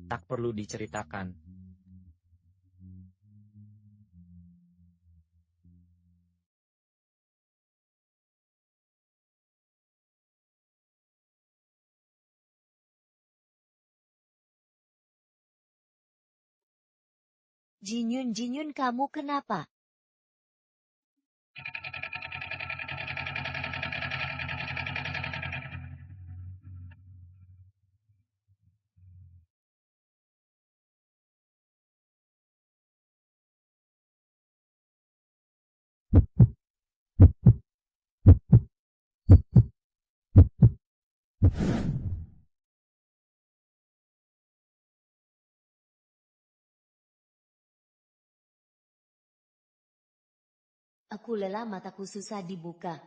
Tak perlu diceritakan. Jinyun, kamu kenapa? Aku lelah, mataku susah dibuka.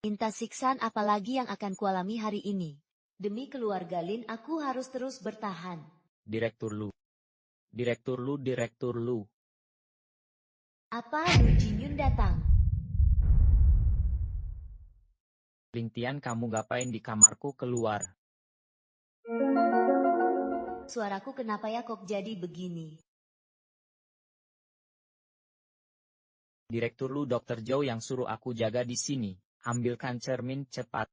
Minta siksaan apalagi yang akan kualami hari ini. Demi keluarga Lin, aku harus terus bertahan. Direktur Lu. Direktur Lu, Direktur Lu. Apa Lu Jinyun datang? Lingtian, kamu ngapain di kamarku? Keluar. Suaraku kenapa ya kok jadi begini? Direktur Lu, Dokter Zhou yang suruh aku jaga di sini. Ambilkan cermin cepat.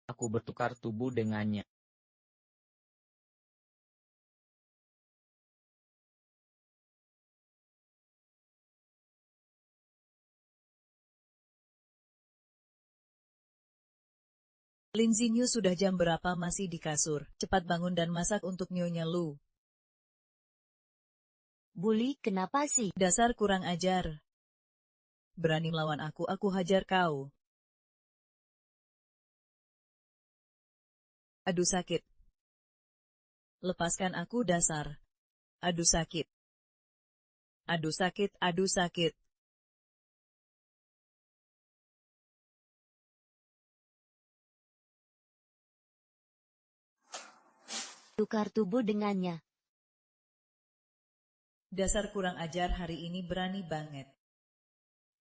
Aku bertukar tubuh dengannya. Lin Xinyu, sudah jam berapa masih di kasur? Cepat bangun dan masak untuk Nyonya Lu. Bully, kenapa sih? Dasar kurang ajar. Berani melawan aku hajar kau. Aduh sakit. Lepaskan aku, dasar. Aduh sakit. Aduh sakit, aduh sakit. Tukar tubuh dengannya. Dasar kurang ajar, hari ini berani banget.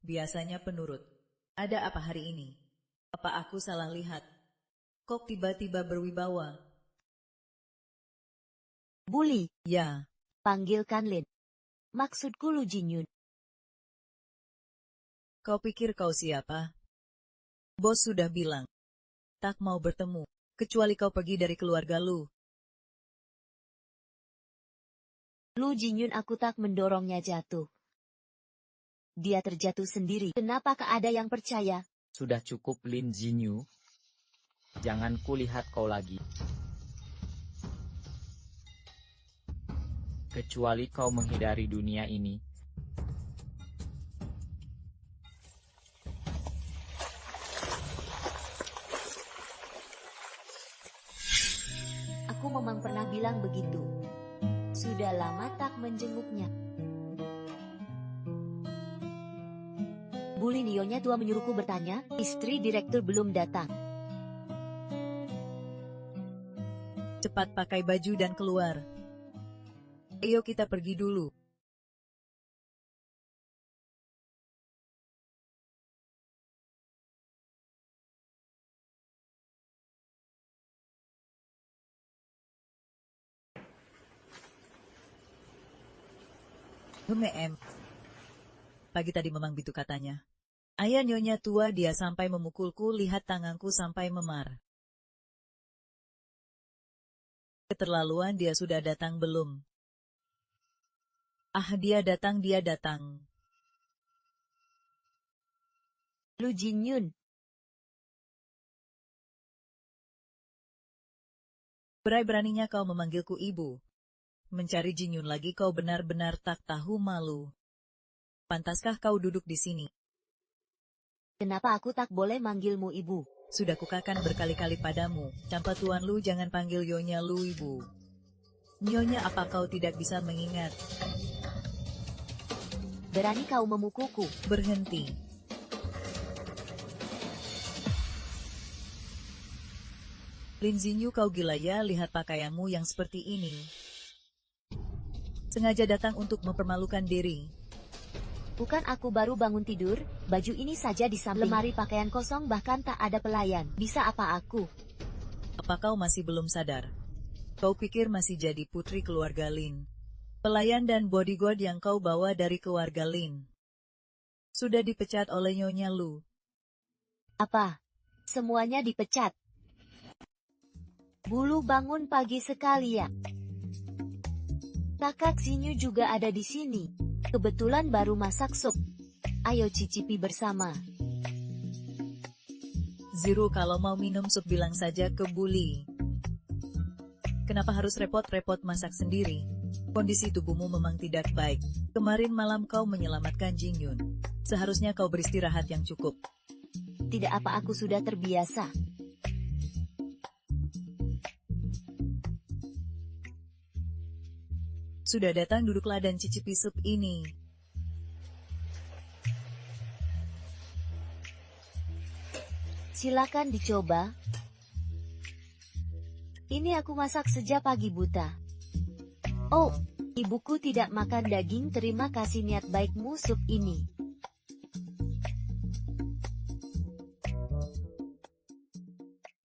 Biasanya penurut. Ada apa hari ini? Apa aku salah lihat? Kok tiba-tiba berwibawa? Bully, Ya, panggilkan Lin. Maksudku Lu Jinyun. kau pikir kau siapa? Bos sudah bilang. Tak mau bertemu, kecuali kau pergi dari keluarga Lu. Lu Jinyun, aku tak mendorongnya jatuh. Dia terjatuh sendiri. Kenapakah ada yang percaya? Sudah cukup, Lin Xinyu. Jangan kulihat kau lagi. Kecuali kau menghindari dunia ini. Aku memang pernah bilang begitu. Sudah lama tak menjenguknya. Bully, Nyonya tua menyuruhku bertanya, istri direktur belum datang. Cepat pakai baju dan keluar. Ayo kita pergi dulu. Pagi tadi memang begitu katanya. Ayah Nyonya tua, dia sampai memukulku, lihat tanganku sampai memar. Keterlaluan, dia sudah datang belum? Ah, dia datang, dia datang. Lu Jinyun. Berani-beraninya kau memanggilku ibu. Mencari Jinyun lagi, kau benar-benar tak tahu malu. Pantaskah kau duduk di sini? Kenapa aku tak boleh manggilmu ibu? Sudah kukatakan berkali-kali padamu, campa Tuan Lu, jangan panggil Nyonya Lu ibu. Nyonya, apa kau tidak bisa mengingat? Berani kau memukulku? Berhenti. Lin Xinyu, kau gila ya, lihat pakaianmu yang seperti ini. Sengaja datang untuk mempermalukan diri. Bukan aku baru bangun tidur, baju ini saja di samping lemari pakaian kosong bahkan tak ada pelayan. Bisa apa aku? Apa kau masih belum sadar? Kau pikir masih jadi putri keluarga Lin? Pelayan dan bodyguard yang kau bawa dari keluarga Lin sudah dipecat oleh Nyonya Lu. Apa? Semuanya dipecat? Bulu bangun pagi sekali ya. Kakak Xinyu juga ada di sini. Kebetulan baru masak sup. Ayo cicipi bersama. Zero, kalau mau minum sup bilang saja ke Bully. Kenapa harus repot-repot masak sendiri? Kondisi tubuhmu memang tidak baik. Kemarin malam kau menyelamatkan Jin Yun. Seharusnya kau beristirahat yang cukup. Tidak apa, aku sudah terbiasa. Sudah datang, duduklah dan cicipi sup ini. Silakan dicoba. Ini aku masak sejak pagi buta. Oh, ibuku tidak makan daging. Terima kasih niat baikmu sup ini.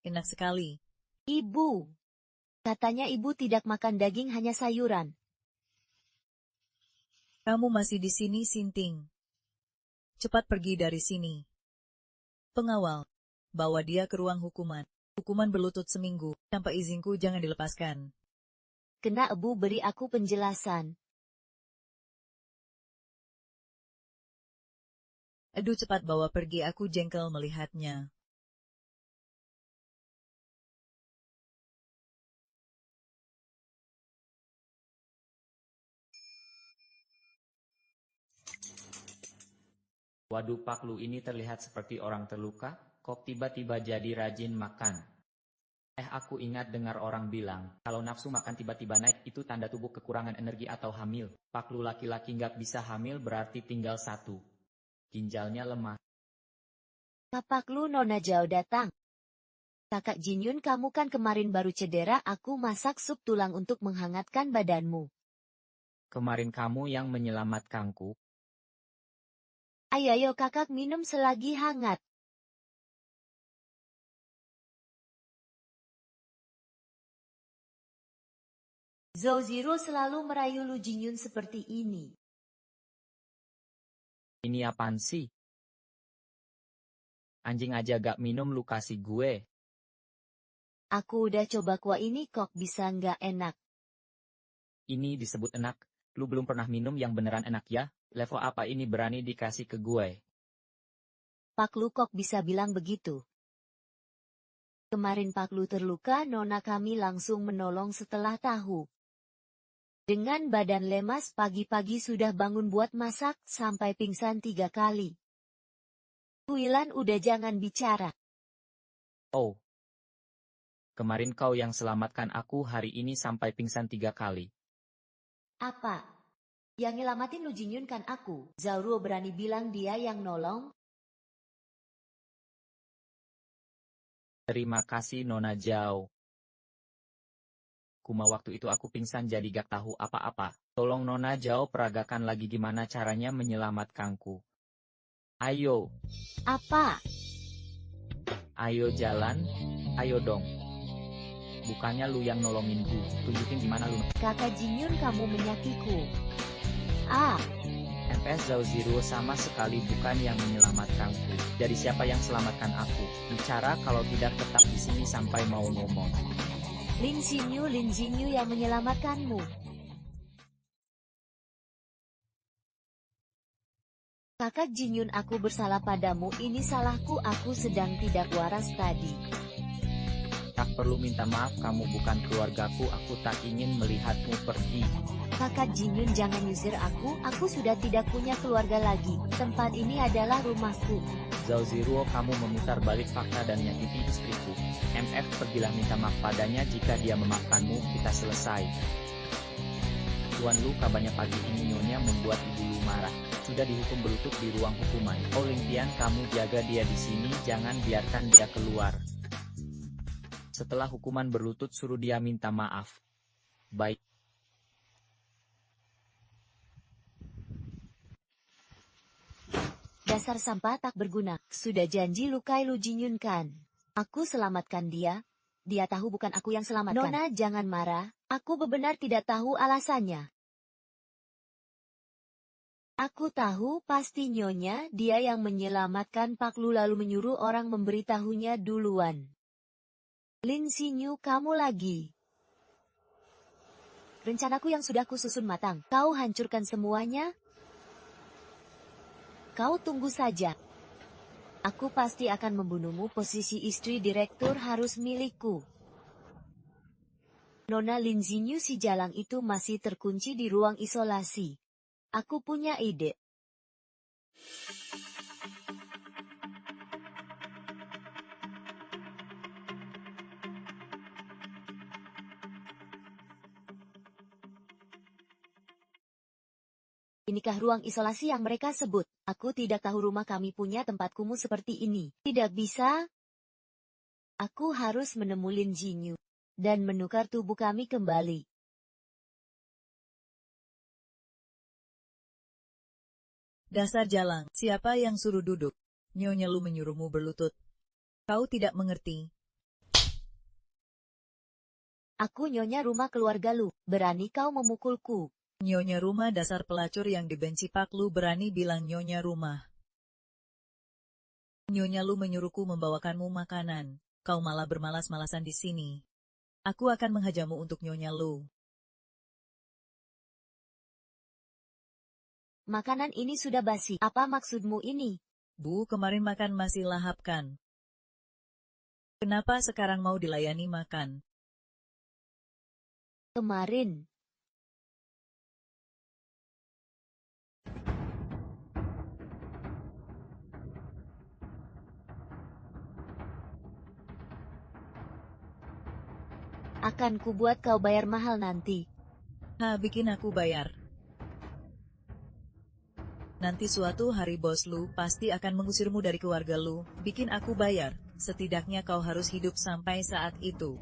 Enak sekali. Ibu. Katanya ibu tidak makan daging, hanya sayuran. Kamu masih di sini, Sinting. Cepat pergi dari sini. Pengawal, bawa dia ke ruang hukuman. Hukuman berlutut seminggu. Tanpa izinku jangan dilepaskan. Kena ibu beri aku penjelasan. Aduh, cepat bawa pergi, aku jengkel melihatnya. Waduh, Pak Lu ini terlihat seperti orang terluka, kok tiba-tiba jadi rajin makan. Aku ingat dengar orang bilang, kalau nafsu makan tiba-tiba naik itu tanda tubuh kekurangan energi atau hamil. Pak Lu laki-laki nggak bisa hamil berarti tinggal satu. Ginjalnya lemah. Kapak lu Nona Jao datang. Kakak Jin Yun, kamu kan kemarin baru cedera, aku masak sup tulang untuk menghangatkan badanmu. Kemarin kamu yang menyelamatkanku. Ayo kakak minum selagi hangat. Zhou Ziro selalu merayu Lu Jin Yun seperti ini. Ini apaan sih? Anjing aja gak minum lu kasih gue. Aku udah coba kuah ini kok bisa nggak enak. Ini disebut enak. Lu belum pernah minum yang beneran enak ya? Level apa ini berani dikasih ke gue? Pak Lu kok bisa bilang begitu? Kemarin Pak Lu terluka, Nona kami langsung menolong setelah tahu. Dengan badan lemas pagi-pagi sudah bangun buat masak sampai pingsan 3 kali. Wilan udah jangan bicara. Oh. Kemarin kau yang selamatkan aku, hari ini sampai pingsan 3 kali. Apa? Yang nyelamatin Lu Jin Yun kan aku. Zhao berani bilang dia yang nolong? Terima kasih Nona Zhao. Kuma waktu itu aku pingsan jadi gak tahu apa-apa. Tolong Nona Zhao peragakan lagi gimana caranya menyelamatkanku. Ayo. Apa? Ayo jalan. Ayo dong. Bukannya lu yang nolongin gue. Tunjukin gimana lu. Kakak Jin Yun, kamu menyakiku. Ah. MPS Zhao Zero sama sekali bukan yang menyelamatkanku. Jadi siapa yang selamatkan aku? Bicara, kalau tidak tetap di sini sampai mau ngomong. Lin Xinyu yang menyelamatkanmu. Kakak Jin Yun, aku bersalah padamu, ini salahku, aku sedang tidak waras tadi. Tak perlu minta maaf, kamu bukan keluargaku, aku tak ingin melihatmu pergi. Kakak Jin Yun, jangan nyusir aku sudah tidak punya keluarga lagi, tempat ini adalah rumahku. Zhao Zero, kamu memutar balik fakta dan menyakiti istriku. MF, pergilah minta maaf padanya, jika dia memaafkanmu, kita selesai. Tuan Lu, kabarnya pagi ini Nyonya membuat Ibu Lu marah. Sudah dihukum berlutut di ruang hukuman. Olimpian, kamu jaga dia di sini, jangan biarkan dia keluar. Setelah hukuman berlutut suruh dia minta maaf. Baik. Dasar sampah tak berguna. Sudah janji lukai Lu Jinyun kan? Aku selamatkan dia. Dia tahu bukan aku yang selamatkan. Nona jangan marah. Aku benar tidak tahu alasannya. Aku tahu pasti Nyonya dia yang menyelamatkan Pak Lu lalu menyuruh orang memberitahunya duluan. Lin Xinyu kamu lagi. Rencanaku yang sudah kususun matang. Kau hancurkan semuanya? Kau tunggu saja. Aku pasti akan membunuhmu. Posisi istri direktur harus milikku. Nona Lin Xinyu si jalang itu masih terkunci di ruang isolasi. Aku punya ide. Inikah ruang isolasi yang mereka sebut? Aku tidak tahu rumah kami punya tempat kumuh seperti ini. Tidak bisa. Aku harus menemui Lin Jinyu dan menukar tubuh kami kembali. Dasar jalang, siapa yang suruh duduk? Nyonya Lu menyuruhmu berlutut. Kau tidak mengerti. Aku nyonya rumah keluarga Lu. Berani kau memukulku? Nyonya rumah dasar pelacur yang dibenci Pak Lu berani bilang nyonya rumah. Nyonya Lu menyuruhku membawakanmu makanan. Kau malah bermalas-malasan di sini. Aku akan menghajarmu untuk nyonya Lu. Makanan ini sudah basi. Apa maksudmu ini? Bu, kemarin makan masih lahap kan? Kenapa sekarang mau dilayani makan? Kemarin. Akan kubuat kau bayar mahal nanti. Bikin aku bayar. Nanti suatu hari bos Lu pasti akan mengusirmu dari keluarga Lu. Bikin aku bayar. Setidaknya kau harus hidup sampai saat itu.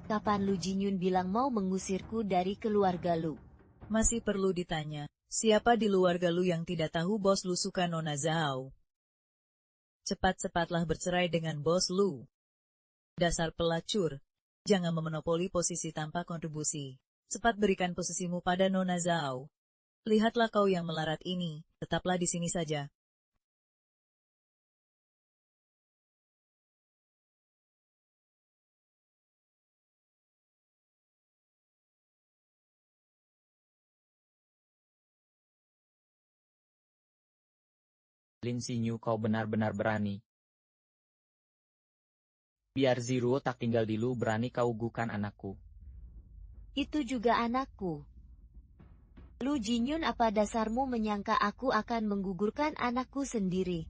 Kapan Lu Jinyun bilang mau mengusirku dari keluarga Lu? Masih perlu ditanya. Siapa di keluarga Lu yang tidak tahu bos Lu suka Nona Zhao? Cepat-cepatlah bercerai dengan bos Lu. Dasar pelacur. Jangan memonopoli posisi tanpa kontribusi. Cepat berikan posisimu pada Nona Zhao. Lihatlah kau yang melarat ini, tetaplah di sini saja. Lin Xinyu kau benar-benar berani. Biar Ziruo tak tinggal di Lu berani kau gugukan anakku. Itu juga anakku. Lu Jinyun apa dasarmu menyangka aku akan menggugurkan anakku sendiri?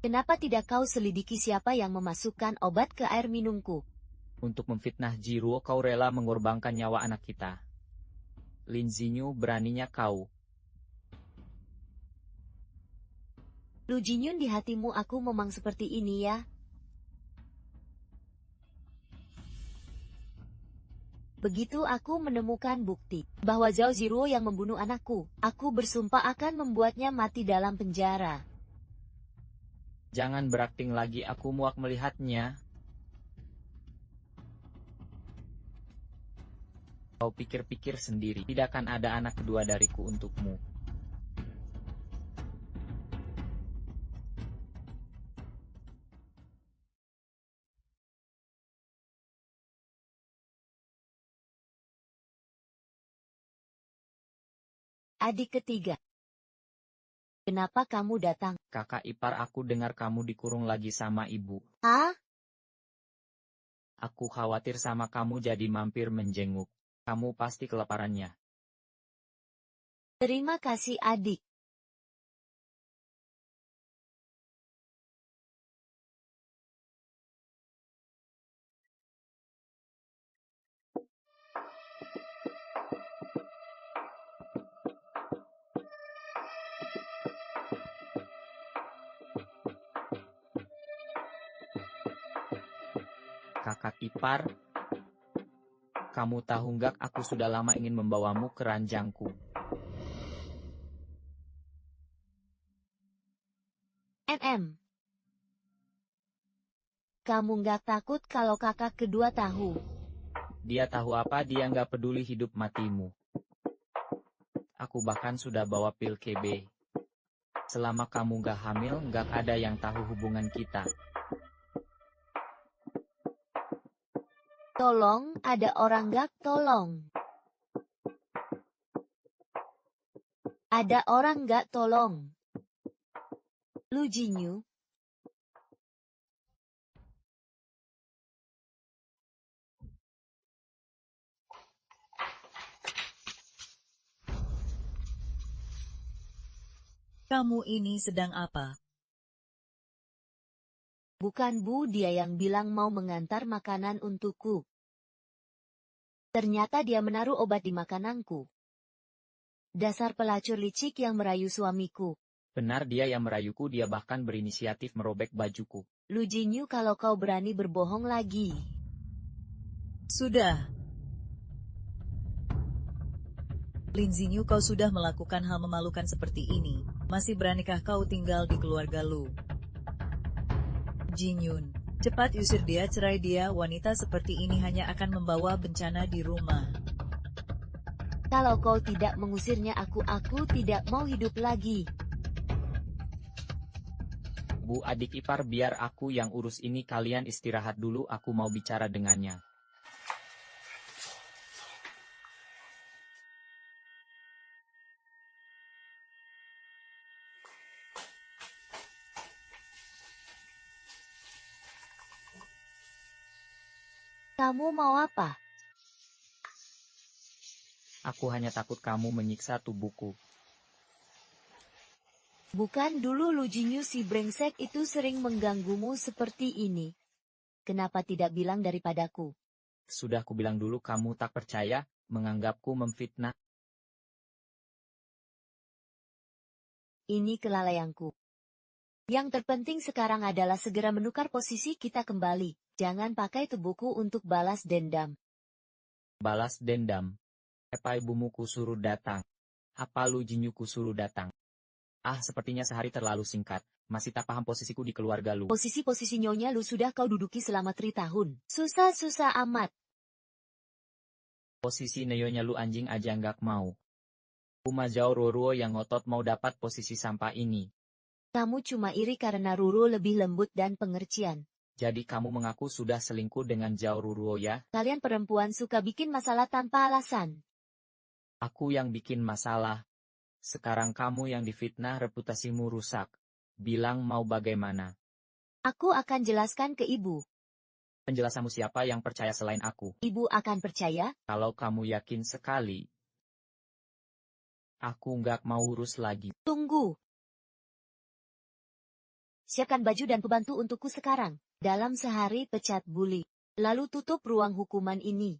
Kenapa tidak kau selidiki siapa yang memasukkan obat ke air minumku? Untuk memfitnah Ziruo kau rela mengorbankan nyawa anak kita. Lin Xinyu beraninya kau. Lu Jinyun di hatimu aku memang seperti ini ya? Begitu aku menemukan bukti bahwa Zhao Ziruo yang membunuh anakku, aku bersumpah akan membuatnya mati dalam penjara. Jangan berakting lagi, aku muak melihatnya. Kau pikir-pikir sendiri, tidak akan ada anak kedua dariku untukmu. Adik ketiga. Kenapa kamu datang? Kakak ipar aku dengar kamu dikurung lagi sama ibu. Ah? Aku khawatir sama kamu jadi mampir menjenguk. Kamu pasti kelaparannya. Terima kasih adik. Kakak ipar, kamu tahu nggak aku sudah lama ingin membawamu ke ranjangku. Kamu nggak takut kalau kakak kedua tahu? Dia tahu apa, dia nggak peduli hidup matimu. Aku bahkan sudah bawa pil KB. Selama kamu nggak hamil, nggak ada yang tahu hubungan kita. Tolong, ada orang nggak? Tolong. Ada orang nggak? Tolong. Lu Jinyu, Kamu ini sedang apa? bukan Bu, dia yang bilang mau mengantar makanan untukku. Ternyata dia menaruh obat di makananku. Dasar pelacur licik yang merayu suamiku. Benar, dia yang merayuku, dia bahkan berinisiatif merobek bajuku. Lu Jinyu, kalau kau berani berbohong lagi. Sudah. Lin Xinyu, kau sudah melakukan hal memalukan seperti ini. Masih beranikah kau tinggal di keluarga Lu? Jin Yun, cepat usir dia, cerai dia. Wanita seperti ini hanya akan membawa bencana di rumah. Kalau kau tidak mengusirnya, aku tidak mau hidup lagi. Bu adik ipar, biar aku yang urus ini, kalian istirahat dulu, aku mau bicara dengannya. Kamu mau apa? Aku hanya takut kamu menyiksa tubuhku. Bukan dulu Lu Jinyu, si brengsek itu sering mengganggumu seperti ini. Kenapa tidak bilang daripadaku? Sudah kubilang dulu, kamu tak percaya, menganggapku memfitnah. Ini kelalaianku. Yang terpenting sekarang adalah segera menukar posisi kita kembali. Jangan pakai tubuhku untuk balas dendam. Balas dendam. Apa ibumu kusuruh datang? Apa Lu Jinyu kusuruh datang? Ah, sepertinya sehari terlalu singkat. Masih tak paham posisiku di keluarga Lu. Posisi nyonya Lu sudah kau duduki selama 3 tahun. Susah-susah amat. Posisi neyonya Lu anjing aja nggak mau. Umajao Ruruo yang ngotot mau dapat posisi sampah ini. Kamu cuma iri karena Ruru lebih lembut dan pengertian. Jadi kamu mengaku sudah selingkuh dengan Zhao Ruruo ya? Kalian perempuan suka bikin masalah tanpa alasan. Aku yang bikin masalah. Sekarang kamu yang difitnah, reputasimu rusak. Bilang mau bagaimana? Aku akan jelaskan ke ibu. Penjelasanmu, siapa yang percaya selain aku? Ibu akan percaya? Kalau kamu yakin sekali, aku nggak mau urus lagi. Tunggu. Siapkan baju dan pembantu untukku sekarang. Dalam sehari pecat bully. Lalu tutup ruang hukuman ini.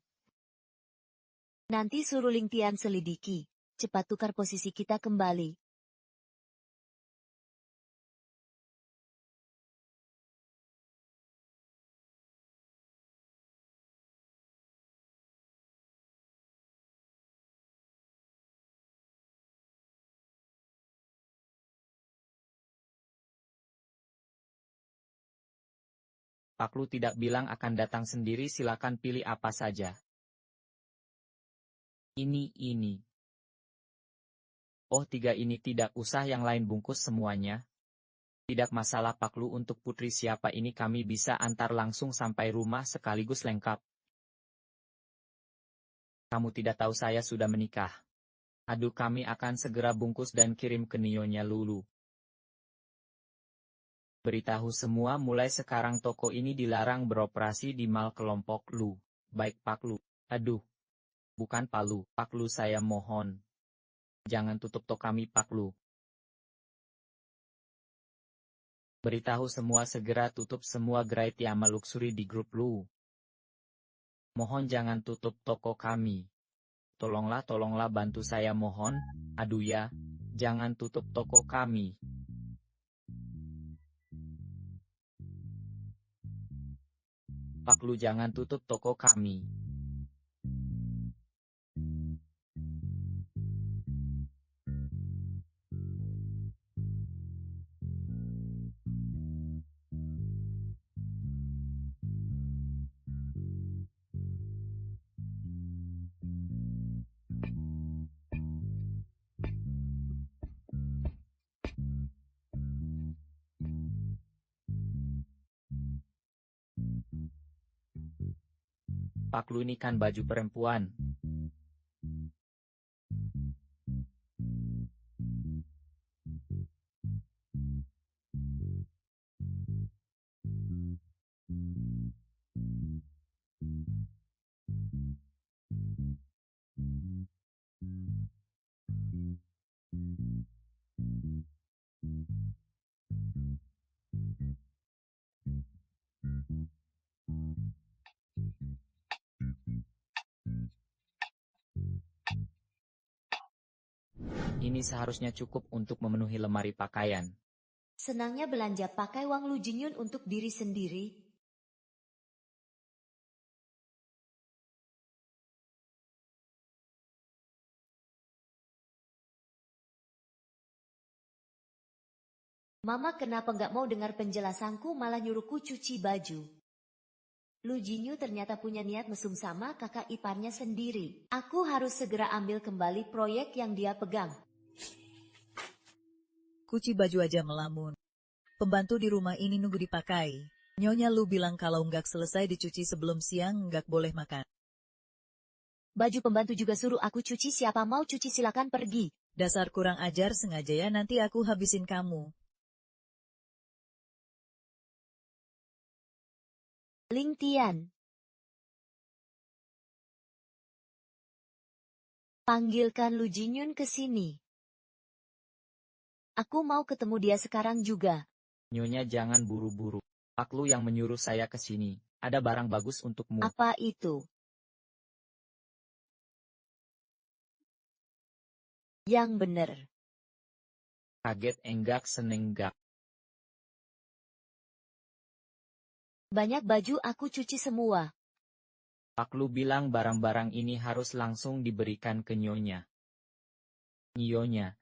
Nanti suruh Ling Tian selidiki. Cepat tukar posisi kita kembali. Pak Lu tidak bilang akan datang sendiri, silakan pilih apa saja. Ini. Oh, 3 ini, tidak usah yang lain, bungkus semuanya. Tidak masalah Pak Lu, untuk putri siapa ini kami bisa antar langsung sampai rumah sekaligus lengkap. Kamu tidak tahu saya sudah menikah. Aduh, kami akan segera bungkus dan kirim ke Nyonya Lulu. Beritahu semua, mulai sekarang toko ini dilarang beroperasi di mal kelompok Lu. Baik Pak Lu. Aduh. Bukan Pak Lu, Pak Lu, saya mohon. Jangan tutup toko kami Pak Lu. Beritahu semua segera tutup semua gerai Tiama Luxury di grup Lu. Mohon jangan tutup toko kami. Tolonglah bantu saya mohon. Aduh ya. Jangan tutup toko kami. Pak Lu, jangan tutup toko kami. Pak Lu, ini kan baju perempuan. Ini seharusnya cukup untuk memenuhi lemari pakaian. Senangnya belanja pakai uang Lu Jinyun untuk diri sendiri. Mama kenapa nggak mau dengar penjelasanku malah nyuruhku cuci baju. Lu Jinyu ternyata punya niat mesum sama kakak iparnya sendiri. Aku harus segera ambil kembali proyek yang dia pegang. Cuci baju aja melamun. Pembantu di rumah ini nunggu dipakai. Nyonya Lu bilang kalau nggak selesai dicuci sebelum siang nggak boleh makan. Baju pembantu juga suruh aku cuci, siapa mau cuci silakan pergi. Dasar kurang ajar, sengaja ya, nanti aku habisin kamu. Ling Tian. Panggilkan Lu Jinyun ke sini. Aku mau ketemu dia sekarang juga. Nyonya jangan buru-buru. Pak Lu yang menyuruh saya ke sini. Ada barang bagus untukmu. Apa itu? Yang bener. Kaget enggak senenggak. Banyak baju aku cuci semua. Pak Lu bilang barang-barang ini harus langsung diberikan ke Nyonya. Nyonya.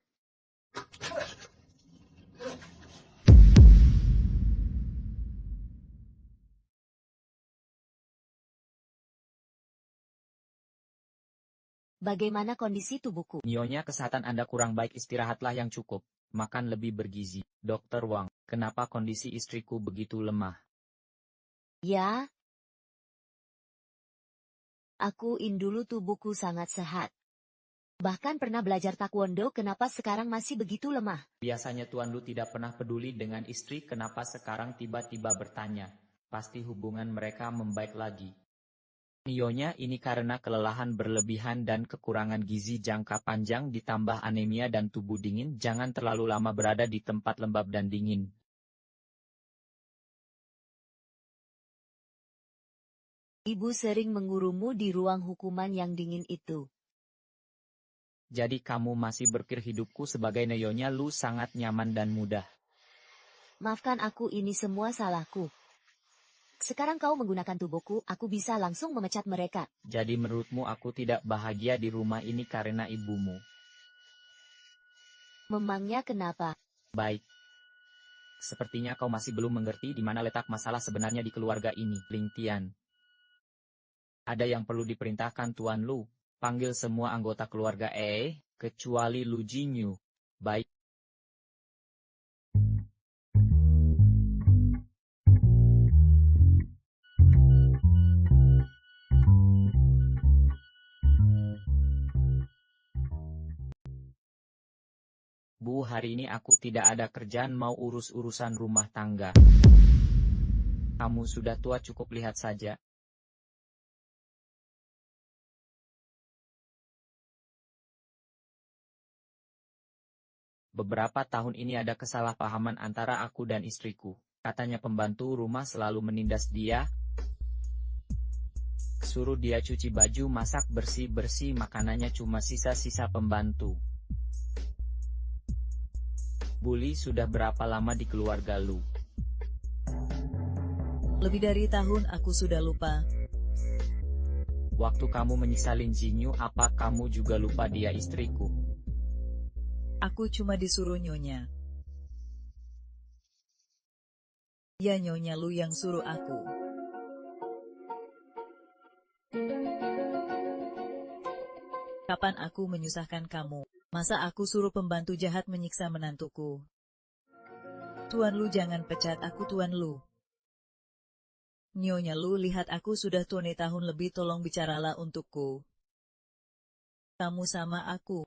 Bagaimana kondisi tubuhku? Nyonya, kesehatan Anda kurang baik, istirahatlah yang cukup. Makan lebih bergizi. Dokter Wang, kenapa kondisi istriku begitu lemah? Ya. Akuin dulu tubuhku sangat sehat. Bahkan pernah belajar taekwondo, kenapa sekarang masih begitu lemah? Biasanya Tuan Lu tidak pernah peduli dengan istri, kenapa sekarang tiba-tiba bertanya? Pasti hubungan mereka membaik lagi. Nyonya, ini karena kelelahan berlebihan dan kekurangan gizi jangka panjang ditambah anemia dan tubuh dingin. Jangan terlalu lama berada di tempat lembab dan dingin. Ibu sering mengurumu di ruang hukuman yang dingin itu. Jadi kamu masih berpikir hidupku sebagai Nyonya Lu sangat nyaman dan mudah. Maafkan aku, ini semua salahku. Sekarang kau menggunakan tubuhku, aku bisa langsung memecat mereka. Jadi menurutmu aku tidak bahagia di rumah ini karena ibumu? Memangnya kenapa? Baik. Sepertinya kau masih belum mengerti di mana letak masalah sebenarnya di keluarga ini, Ling Tian. Ada yang perlu diperintahkan Tuan Lu. Panggil semua anggota keluarga kecuali Lu Jinyu. Baik. Bu, hari ini aku tidak ada kerjaan, mau urus-urusan rumah tangga. Kamu sudah tua, cukup lihat saja. Beberapa tahun ini ada kesalahpahaman antara aku dan istriku. Katanya pembantu rumah selalu menindas dia. Suruh dia cuci baju, masak, bersih-bersih, makanannya cuma sisa-sisa pembantu. Bully, sudah berapa lama di keluarga Lu? Lebih dari tahun, aku sudah lupa. Waktu kamu menyiksa Lin Jinyu, apa kamu juga lupa dia istriku? Aku cuma disuruh Nyonya. Ya, Nyonya Lu yang suruh aku. Kapan aku menyusahkan kamu? Masa aku suruh pembantu jahat menyiksa menantuku? Tuan Lu jangan pecat aku, Tuan Lu. Nyonya Lu, lihat aku sudah tua tahun lebih, tolong bicaralah untukku. Kamu sama aku.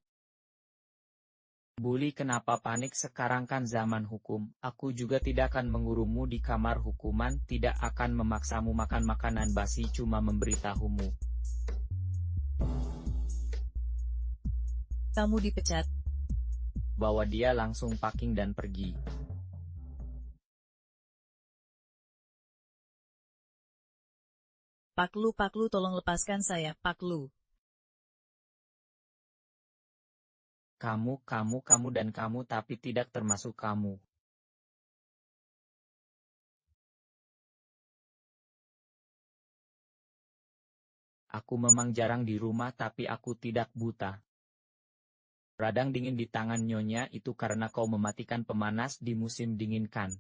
Bully, kenapa panik? Sekarang kan zaman hukum. Aku juga tidak akan mengurungmu di kamar hukuman, tidak akan memaksamu makan makanan basi, cuma memberitahumu. Kamu dipecat. Bawa dia langsung packing dan pergi. Pak Lu, tolong lepaskan saya, Pak Lu. Kamu dan kamu, tapi tidak termasuk kamu. Aku memang jarang di rumah, tapi aku tidak buta. Radang dingin di tangan Nyonya itu karena kau mematikan pemanas di musim dingin kan?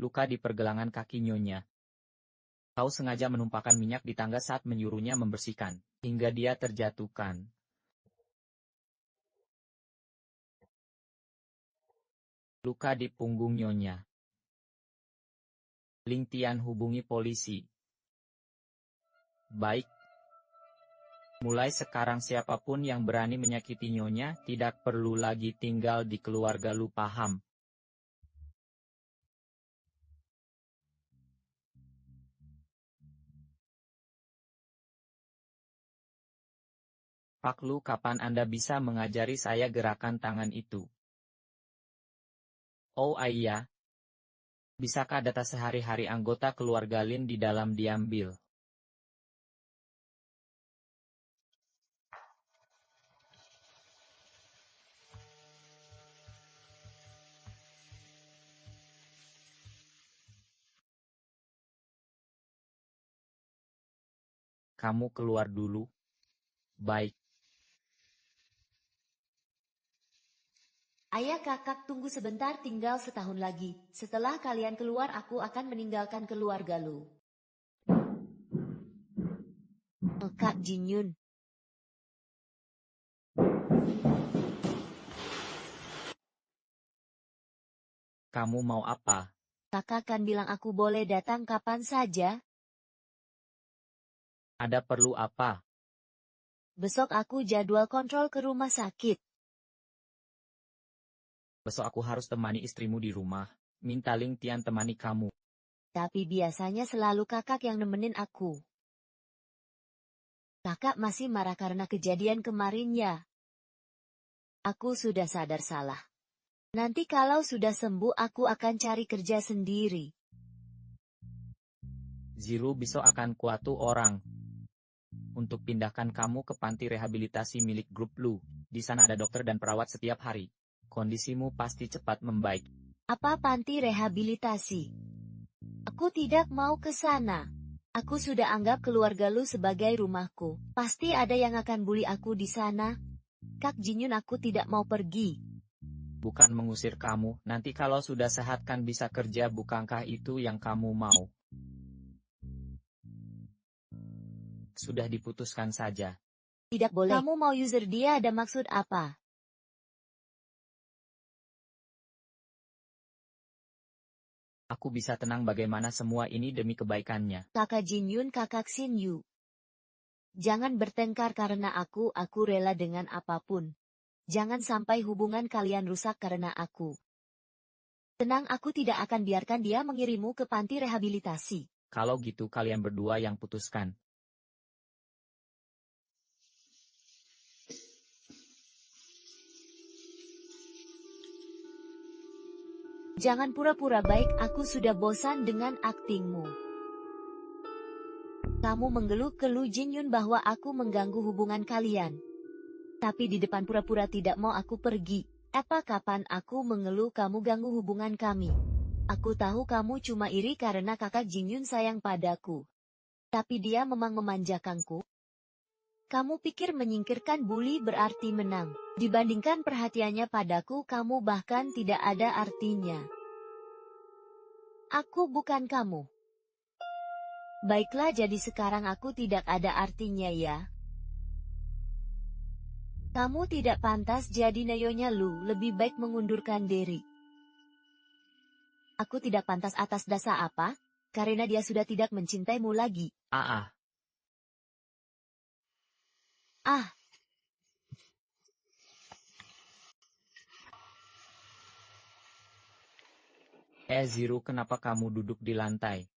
Luka di pergelangan kaki Nyonya. Kau sengaja menumpahkan minyak di tangga saat menyuruhnya membersihkan, hingga dia terjatuhkan. Luka di punggung Nyonya. Ling Tian, hubungi polisi. Baik. Mulai sekarang siapapun yang berani menyakiti Nyonya, tidak perlu lagi tinggal di keluarga Lu, paham? Pak Lu, kapan Anda bisa mengajari saya gerakan tangan itu? Oh iya. Bisakah data sehari-hari anggota keluarga Lin di dalam diambil? Kamu keluar dulu. Baik. Ayah, kakak, tunggu sebentar, tinggal setahun lagi. Setelah kalian keluar, aku akan meninggalkan keluarga Lu. Kak Jinyun. Kamu mau apa? Kakak kan bilang aku boleh datang kapan saja. Ada perlu apa? Besok aku jadwal kontrol ke rumah sakit. Besok aku harus temani istrimu di rumah. Minta Ling Tian temani kamu. Tapi biasanya selalu kakak yang nemenin aku. Kakak masih marah karena kejadian kemarin ya? Aku sudah sadar salah. Nanti kalau sudah sembuh aku akan cari kerja sendiri. Ziru besok akan kuatu orang. Untuk pindahkan kamu ke panti rehabilitasi milik grup Lu. Di sana ada dokter dan perawat setiap hari. Kondisimu pasti cepat membaik. Apa panti rehabilitasi? Aku tidak mau ke sana. Aku sudah anggap keluarga Lu sebagai rumahku. Pasti ada yang akan bully aku di sana. Kak Jinyun, aku tidak mau pergi. Bukan mengusir kamu, nanti kalau sudah sehat kan bisa kerja, bukankah itu yang kamu mau? Sudah diputuskan saja. Tidak boleh. Kamu mau user dia, ada maksud apa? Aku bisa tenang bagaimana semua ini demi kebaikannya. Kakak Jinyun, kakak Shin Yu. Jangan bertengkar karena aku rela dengan apapun. Jangan sampai hubungan kalian rusak karena aku. Tenang, aku tidak akan biarkan dia mengirimmu ke panti rehabilitasi. Kalau gitu kalian berdua yang putuskan. Jangan pura-pura baik, aku sudah bosan dengan aktingmu. Kamu mengeluh ke Lu Jinyun bahwa aku mengganggu hubungan kalian. Tapi di depan pura-pura tidak mau aku pergi. Apa kapan aku mengeluh kamu ganggu hubungan kami? Aku tahu kamu cuma iri karena kakak Jinyun sayang padaku. Tapi dia memang memanjakanku. Kamu pikir menyingkirkan bully berarti menang. Dibandingkan perhatiannya padaku, kamu bahkan tidak ada artinya. Aku bukan kamu. Baiklah, jadi sekarang aku tidak ada artinya ya. Kamu tidak pantas jadi Nyonya Lu, lebih baik mengundurkan diri. Aku tidak pantas atas dasar apa? Karena dia sudah tidak mencintaimu lagi. Ah, Ah, Zero, kenapa kamu duduk di lantai?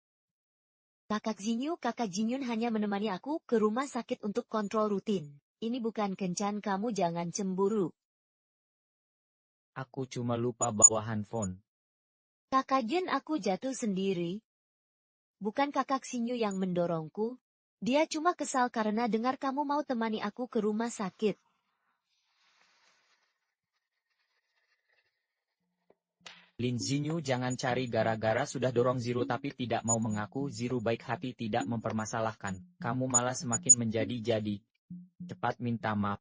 kakak Jinyun hanya menemani aku ke rumah sakit untuk kontrol rutin. Ini bukan kencan, kamu jangan cemburu. Aku cuma lupa bawa handphone. Kakak Jin, aku jatuh sendiri. Bukan kakak Sinyu yang mendorongku. Dia cuma kesal karena dengar kamu mau temani aku ke rumah sakit. Lin Jinyu, jangan cari gara-gara, sudah dorong Zero tapi tidak mau mengaku. Zero baik hati tidak mempermasalahkan. Kamu malah semakin menjadi-jadi. Cepat minta maaf.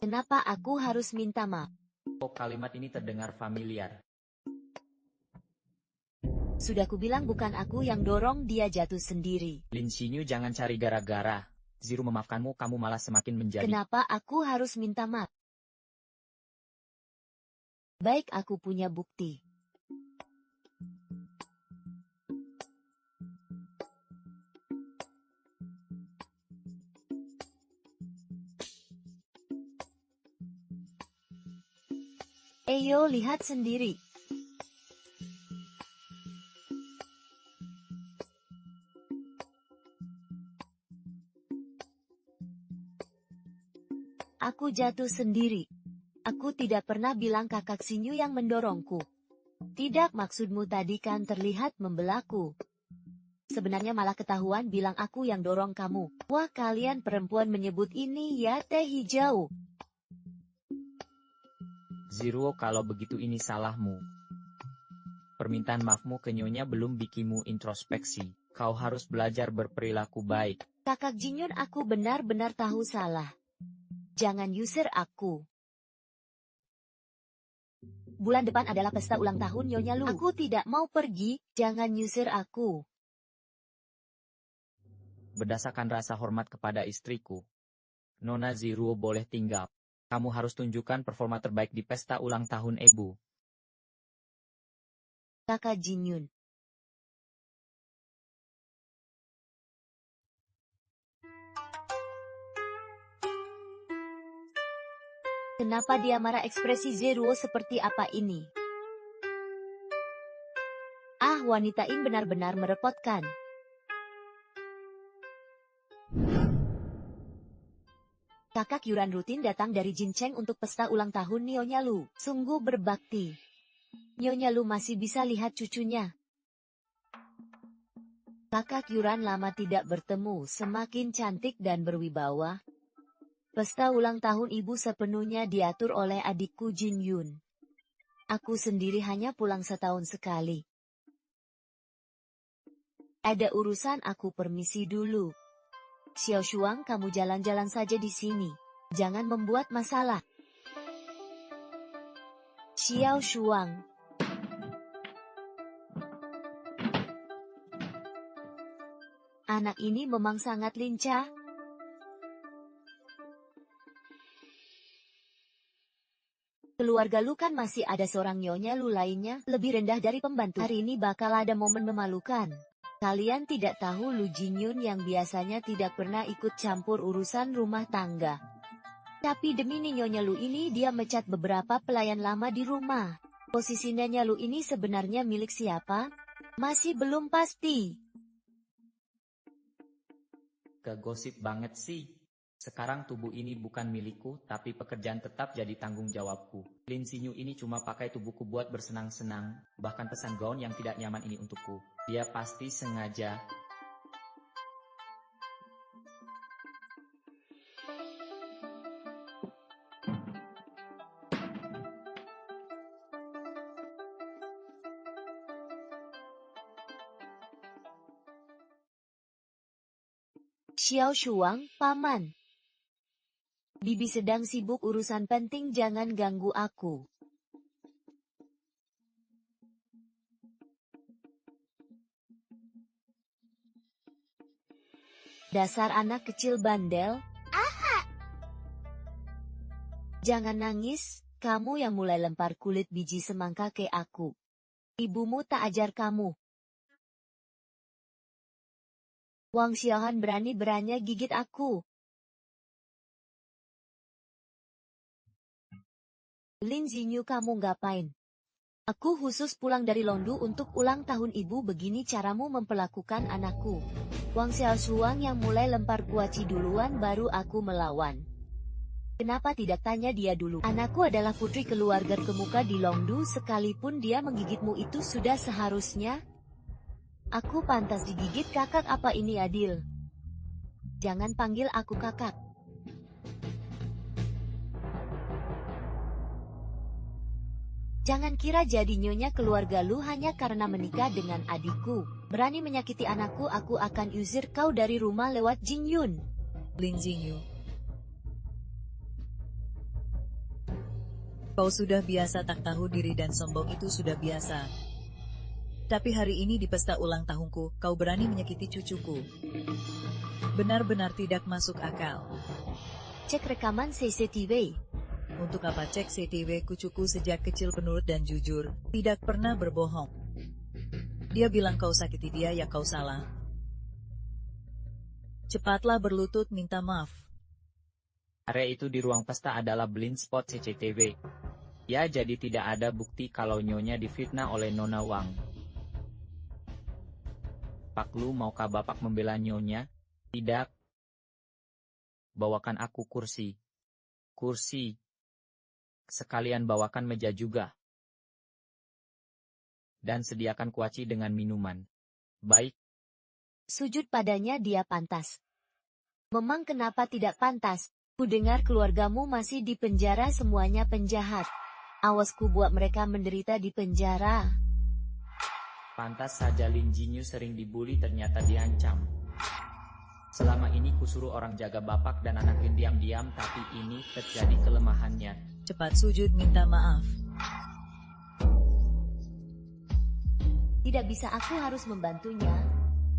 Kenapa aku harus minta maaf? Oh, kalimat ini terdengar familiar. Sudah kubilang bukan aku yang dorong dia jatuh sendiri. Lin Jinyu, jangan cari gara-gara. Zero memaafkanmu, kamu malah semakin menjadi. Kenapa aku harus minta maaf? Baik, aku punya bukti. Eyo, lihat sendiri. Aku jatuh sendiri. Aku tidak pernah bilang kakak Sinyu yang mendorongku. Tidak, maksudmu tadi kan terlihat membelaku. Sebenarnya malah ketahuan bilang aku yang dorong kamu. Wah, kalian perempuan menyebut ini ya teh hijau. Zero, kalau begitu ini salahmu. Permintaan maafmu ke Nyonya belum bikinmu introspeksi. Kau harus belajar berperilaku baik. Kakak Jinyun, aku benar-benar tahu salah. Jangan usir aku. Bulan depan adalah pesta ulang tahun Nyonya Lu. Aku tidak mau pergi, jangan usir aku. Berdasarkan rasa hormat kepada istriku, Nona Zero boleh tinggal. Kamu harus tunjukkan performa terbaik di pesta ulang tahun Ibu. Kakak Jinyun. Kenapa dia marah? Ekspresi Zero seperti apa ini? Ah, wanita ini benar-benar merepotkan. Kakak Yuran rutin datang dari Jincheng untuk pesta ulang tahun Nyonya Lu. Sungguh berbakti. Nyonya Lu masih bisa lihat cucunya. Kakak Yuran lama tidak bertemu, semakin cantik dan berwibawa. Pesta ulang tahun ibu sepenuhnya diatur oleh adikku Jin Yun. Aku sendiri hanya pulang setahun sekali. Ada urusan, aku permisi dulu. Xiao Shuang, kamu jalan-jalan saja di sini. Jangan membuat masalah. Xiao Shuang. Anak ini memang sangat lincah. Keluarga Lu kan masih ada seorang Nyonya Lu lainnya, lebih rendah dari pembantu. Hari ini bakal ada momen memalukan. Kalian tidak tahu Lu Jinyun yang biasanya tidak pernah ikut campur urusan rumah tangga. Tapi demi Nyonya Lu ini dia mecat beberapa pelayan lama di rumah. Posisi Nyonya Lu ini sebenarnya milik siapa? Masih belum pasti. Kegosip banget sih. Sekarang tubuh ini bukan milikku, tapi pekerjaan tetap jadi tanggung jawabku. Lin Sinyu ini cuma pakai tubuhku buat bersenang-senang, bahkan pesan gaun yang tidak nyaman ini untukku. Dia pasti sengaja. Xiao Shuang, paman. Bibi sedang sibuk urusan penting, jangan ganggu aku. Dasar anak kecil bandel. Jangan nangis, kamu yang mulai lempar kulit biji semangka ke aku. Ibumu tak ajar kamu. Wang Xiaohan berani-beraninya gigit aku. Lin Xinyu, kamu ngapain? Aku khusus pulang dari Longdu untuk ulang tahun ibu, begini caramu memperlakukan anakku. Wang Xiaoshuang yang mulai lempar kuaci duluan baru aku melawan. Kenapa tidak tanya dia dulu? Anakku adalah putri keluarga terkemuka di Longdu, sekalipun dia menggigitmu itu sudah seharusnya. Aku pantas digigit kakak, apa ini adil? Jangan panggil aku kakak. Jangan kira jadi nyonya keluarga lu hanya karena menikah dengan adikku. Berani menyakiti anakku, aku akan usir kau dari rumah lewat Jin Yun. Lin Xinyu. Kau sudah biasa tak tahu diri dan sombong, itu sudah biasa. Tapi hari ini di pesta ulang tahunku, kau berani menyakiti cucuku. Benar-benar tidak masuk akal. Cek rekaman CCTV. Untuk apa cek CCTV? Cucuku sejak kecil penurut dan jujur, tidak pernah berbohong. Dia bilang kau sakiti dia, ya kau salah. Cepatlah berlutut minta maaf. Area itu di ruang pesta adalah blind spot CCTV. Ya, jadi tidak ada bukti kalau nyonya difitnah oleh Nona Wang. Pak Lu, maukah bapak membela nyonya? Tidak. Bawakan aku kursi. Kursi. Sekalian bawakan meja juga. Dan sediakan kuaci dengan minuman. Baik. Sujud padanya dia pantas. Memang kenapa tidak pantas? Ku dengar keluargamu masih di penjara, semuanya penjahat. Awas ku buat mereka menderita di penjara. Pantas saja Lin Jinyu sering dibully, ternyata diancam. Selama ini kusuruh orang jaga bapak dan anakin diam-diam, tapi ini terjadi kelemahannya. Cepat sujud minta maaf. Tidak bisa, aku harus membantunya.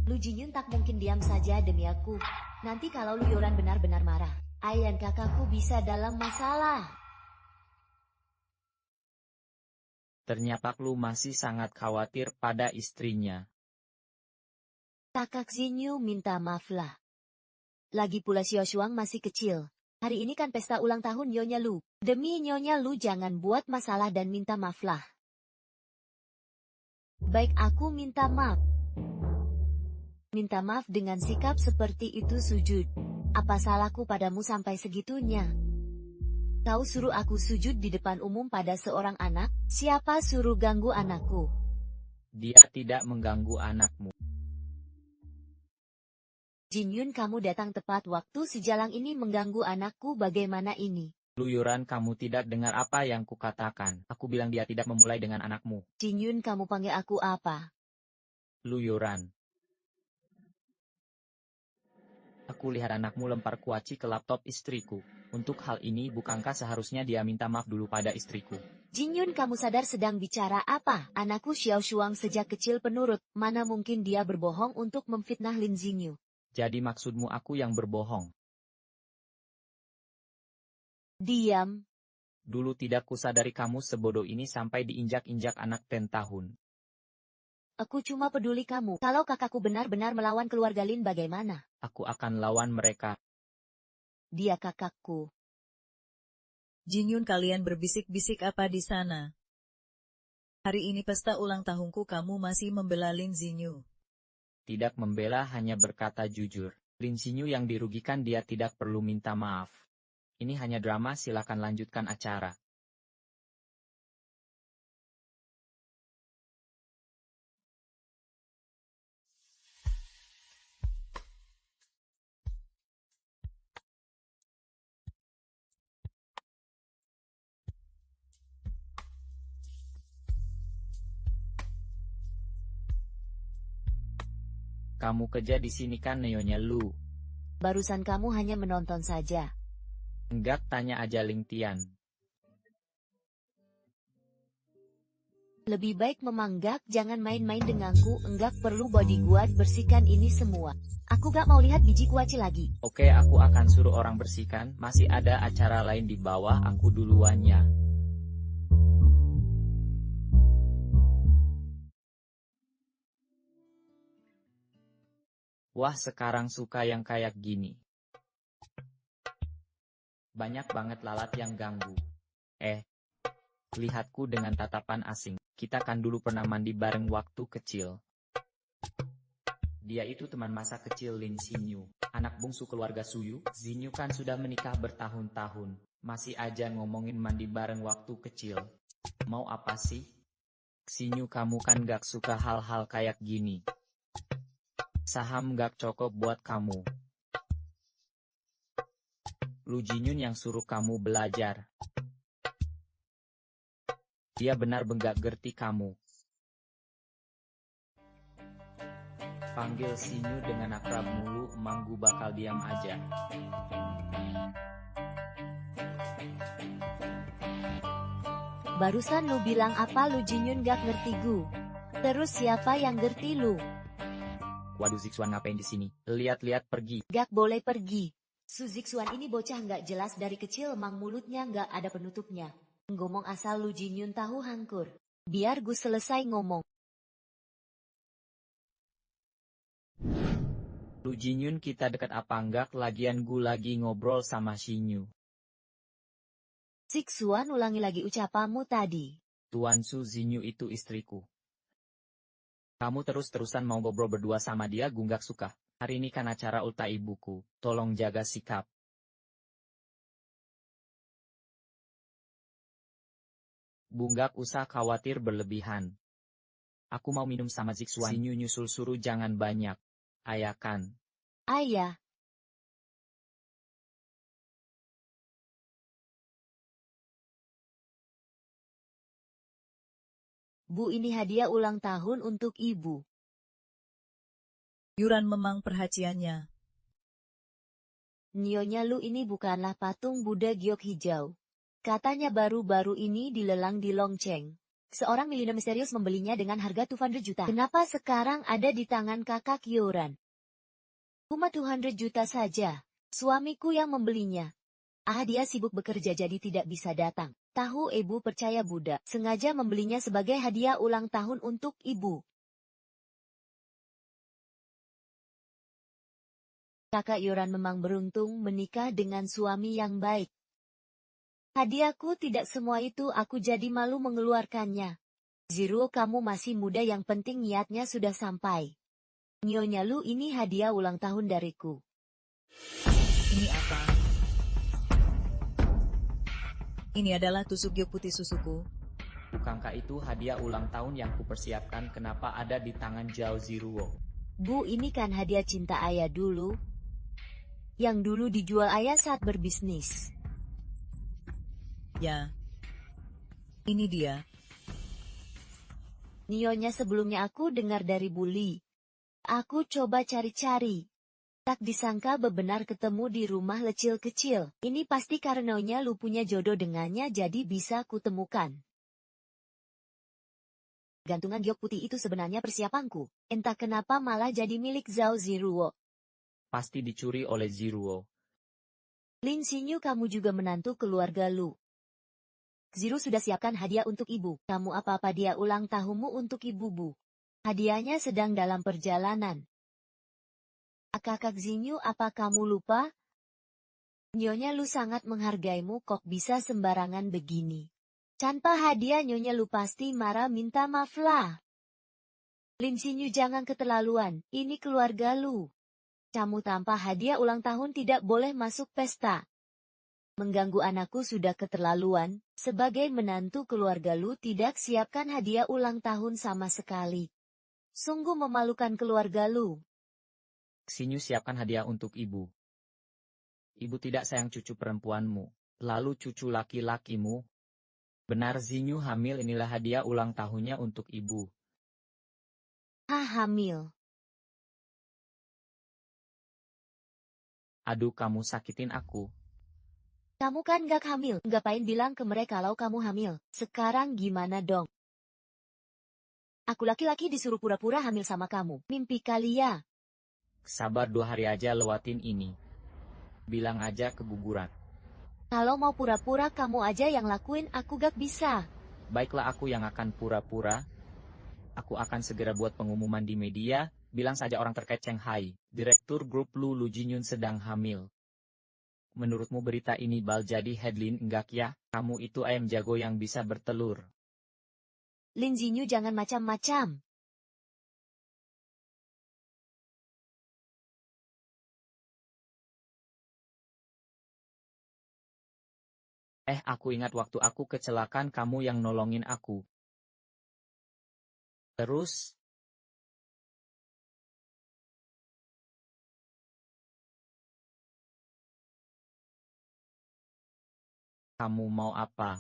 Lu Jinyun tak mungkin diam saja demi aku. Nanti kalau Lu Yoran benar-benar marah, ayah dan kakakku bisa dalam masalah. Ternyata Lu masih sangat khawatir pada istrinya. Kakak Jinyu minta maaf lah. Lagi pula Xiaoshuang masih kecil. Hari ini kan pesta ulang tahun Nyonya Lu. Demi Nyonya Lu jangan buat masalah dan minta maaf lah. Baik, aku minta maaf. Minta maaf dengan sikap seperti itu sujud. Apa salahku padamu sampai segitunya? Kau suruh aku sujud di depan umum pada seorang anak? Siapa suruh ganggu anakku? Dia tidak mengganggu anakmu. Jin Yun, kamu datang tepat waktu, sejalang ini mengganggu anakku, bagaimana ini? Lu Yoran, kamu tidak dengar apa yang kukatakan. Aku bilang dia tidak memulai dengan anakmu. Jin Yun, kamu panggil aku apa? Lu Yoran. Aku lihat anakmu lempar kuaci ke laptop istriku. Untuk hal ini bukankah seharusnya dia minta maaf dulu pada istriku? Jin Yun, kamu sadar sedang bicara apa? Anakku Xiaoshuang sejak kecil penurut, mana mungkin dia berbohong untuk memfitnah Lin Xinyu? Jadi maksudmu aku yang berbohong? Diam. Dulu tidak kusadari kamu sebodoh ini sampai diinjak-injak anak 10 tahun. Aku cuma peduli kamu. Kalau kakakku benar-benar melawan keluarga Lin, bagaimana? Aku akan lawan mereka. Dia kakakku. Jin Yun, kalian berbisik-bisik apa di sana? Hari ini pesta ulang tahunku, kamu masih membela Lin Xinyu. Tidak membela, hanya berkata jujur. Lin Xinyu yang dirugikan, dia tidak perlu minta maaf. Ini hanya drama, silakan lanjutkan acara. Kamu kerja di sini kan, Nyonya Lu? Barusan kamu hanya menonton saja. Enggak, tanya aja Ling Tian. Lebih baik memanggak, jangan main-main denganku. Enggak perlu bodyguard, bersihkan ini semua. Aku gak mau lihat biji kuaci lagi. Oke, aku akan suruh orang bersihkan. Masih ada acara lain di bawah, aku duluannya. Wah, sekarang suka yang kayak gini. Banyak banget lalat yang ganggu. Lihatku dengan tatapan asing. Kita kan dulu pernah mandi bareng waktu kecil. Dia itu teman masa kecil Lin Xinyu, anak bungsu keluarga Suyu. Xinyu kan sudah menikah bertahun-tahun, masih aja ngomongin mandi bareng waktu kecil. Mau apa sih? Xinyu, kamu kan gak suka hal-hal kayak gini. Saham gak cocok buat kamu. Lu Jinyun yang suruh kamu belajar. Dia benar-benar gak ngerti kamu. Panggil Xinyu dengan akrab mulu, emang gu bakal diam aja. Barusan lu bilang apa lu Jinyun gak ngerti gu? Terus siapa yang ngerti lu? Waduh, Zixuan ngapain di sini? Lihat-lihat, pergi. Gak boleh pergi. Su Zixuan ini bocah gak jelas dari kecil, emang mulutnya gak ada penutupnya. Ngomong asal lu Jinyun tahu hangkur. Biar gue selesai ngomong. Lu Jinyun, kita dekat apa enggak? Lagian gue lagi ngobrol sama Xinyu. Zixuan, ulangi lagi ucapanmu tadi. Tuan Su, Xinyu itu istriku. Kamu terus-terusan mau ngobrol berdua sama dia, gue gak suka. Hari ini kan acara ulta ibuku, tolong jaga sikap. Gak usah khawatir berlebihan. Aku mau minum sama Zixuan. Xinyu nyusul suruh jangan banyak. Ayah kan. Ayah. Bu, ini hadiah ulang tahun untuk ibu. Yuran memang perhatiannya. Nyonya Lu, ini bukanlah patung Buddha giok hijau. Katanya baru-baru ini dilelang di Longcheng. Seorang milioner misterius membelinya dengan harga 200 juta. Kenapa sekarang ada di tangan kakak Yuran? Cuma 200 juta saja. Suamiku yang membelinya. Dia sibuk bekerja jadi tidak bisa datang. Tahu ibu percaya Buddha sengaja membelinya sebagai hadiah ulang tahun untuk ibu. Kakak Yuran memang beruntung menikah dengan suami yang baik. Hadiahku tidak semua itu, aku jadi malu mengeluarkannya. Ziruo, kamu masih muda, yang penting niatnya sudah sampai. Nyonya Lu, ini hadiah ulang tahun dariku. Ini apa? Ini adalah tusuk giok putih susuku. Bukankah itu hadiah ulang tahun yang kupersiapkan, kenapa ada di tangan Zhao Ziruo? Bu, ini kan hadiah cinta ayah dulu. Yang dulu dijual ayah saat berbisnis. Ya. Ini dia. Nyonya, sebelumnya aku dengar dari Buli. Aku coba cari-cari. Tak disangka benar ketemu di rumah lecil kecil. Ini pasti karenanya Lu punya jodoh dengannya, jadi bisa kutemukan. Gantungan giok putih itu sebenarnya persiapanku. Entah kenapa malah jadi milik Zhao Ziruo. Pasti dicuri oleh Ziruo. Lin Xinyu, kamu juga menantu keluarga Lu. Ziru sudah siapkan hadiah untuk ibu. Kamu apa-apa dia ulang tahunmu untuk ibu, Bu. Hadiahnya sedang dalam perjalanan. Kakak Xinyu, apa kamu lupa? Nyonya Lu sangat menghargaimu, kok bisa sembarangan begini. Tanpa hadiah Nyonya Lu pasti marah, minta maaf lah. Lin Xinyu, jangan keterlaluan, ini keluarga Lu. Kamu tanpa hadiah ulang tahun tidak boleh masuk pesta. Mengganggu anakku sudah keterlaluan, sebagai menantu keluarga Lu tidak siapkan hadiah ulang tahun sama sekali. Sungguh memalukan keluarga Lu. Xinyu, siapkan hadiah untuk ibu. Ibu tidak sayang cucu perempuanmu, lalu cucu laki-lakimu. Benar Xinyu hamil, inilah hadiah ulang tahunnya untuk ibu. Hamil. Aduh, kamu sakitin aku. Kamu kan gak hamil, ngapain bilang ke mereka kalau kamu hamil? Sekarang gimana dong? Aku laki-laki disuruh pura-pura hamil sama kamu, mimpi kali ya? Sabar 2 hari aja lewatin ini. Bilang aja keguguran. Kalau mau pura-pura kamu aja yang lakuin, aku gak bisa. Baiklah, aku yang akan pura-pura. Aku akan segera buat pengumuman di media, bilang saja orang terkait Shanghai. Direktur Grup Lu Jinyun sedang hamil. Menurutmu berita ini bal jadi headline enggak ya? Kamu itu ayam jago yang bisa bertelur. Lin Jinyu jangan macam-macam. Aku ingat waktu aku kecelakaan kamu yang nolongin aku. Terus? Kamu mau apa?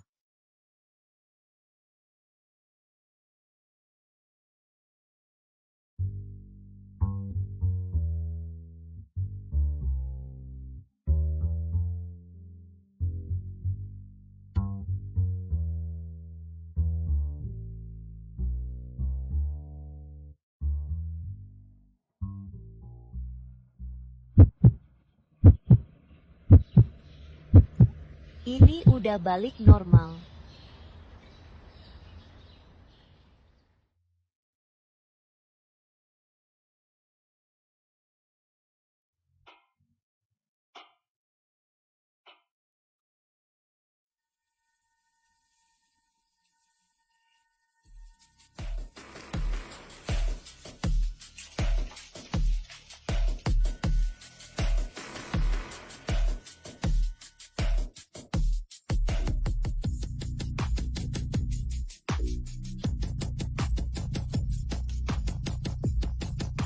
Ini udah balik normal.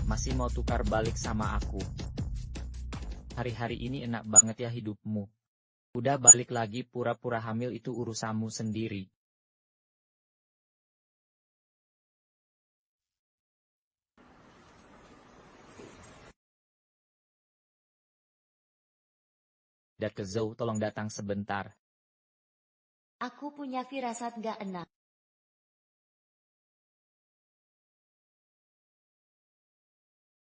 Masih mau tukar balik sama aku? Hari-hari ini enak banget ya hidupmu. Udah balik lagi pura-pura hamil itu urusanmu sendiri. Dake Zhou tolong datang sebentar. Aku punya firasat gak enak.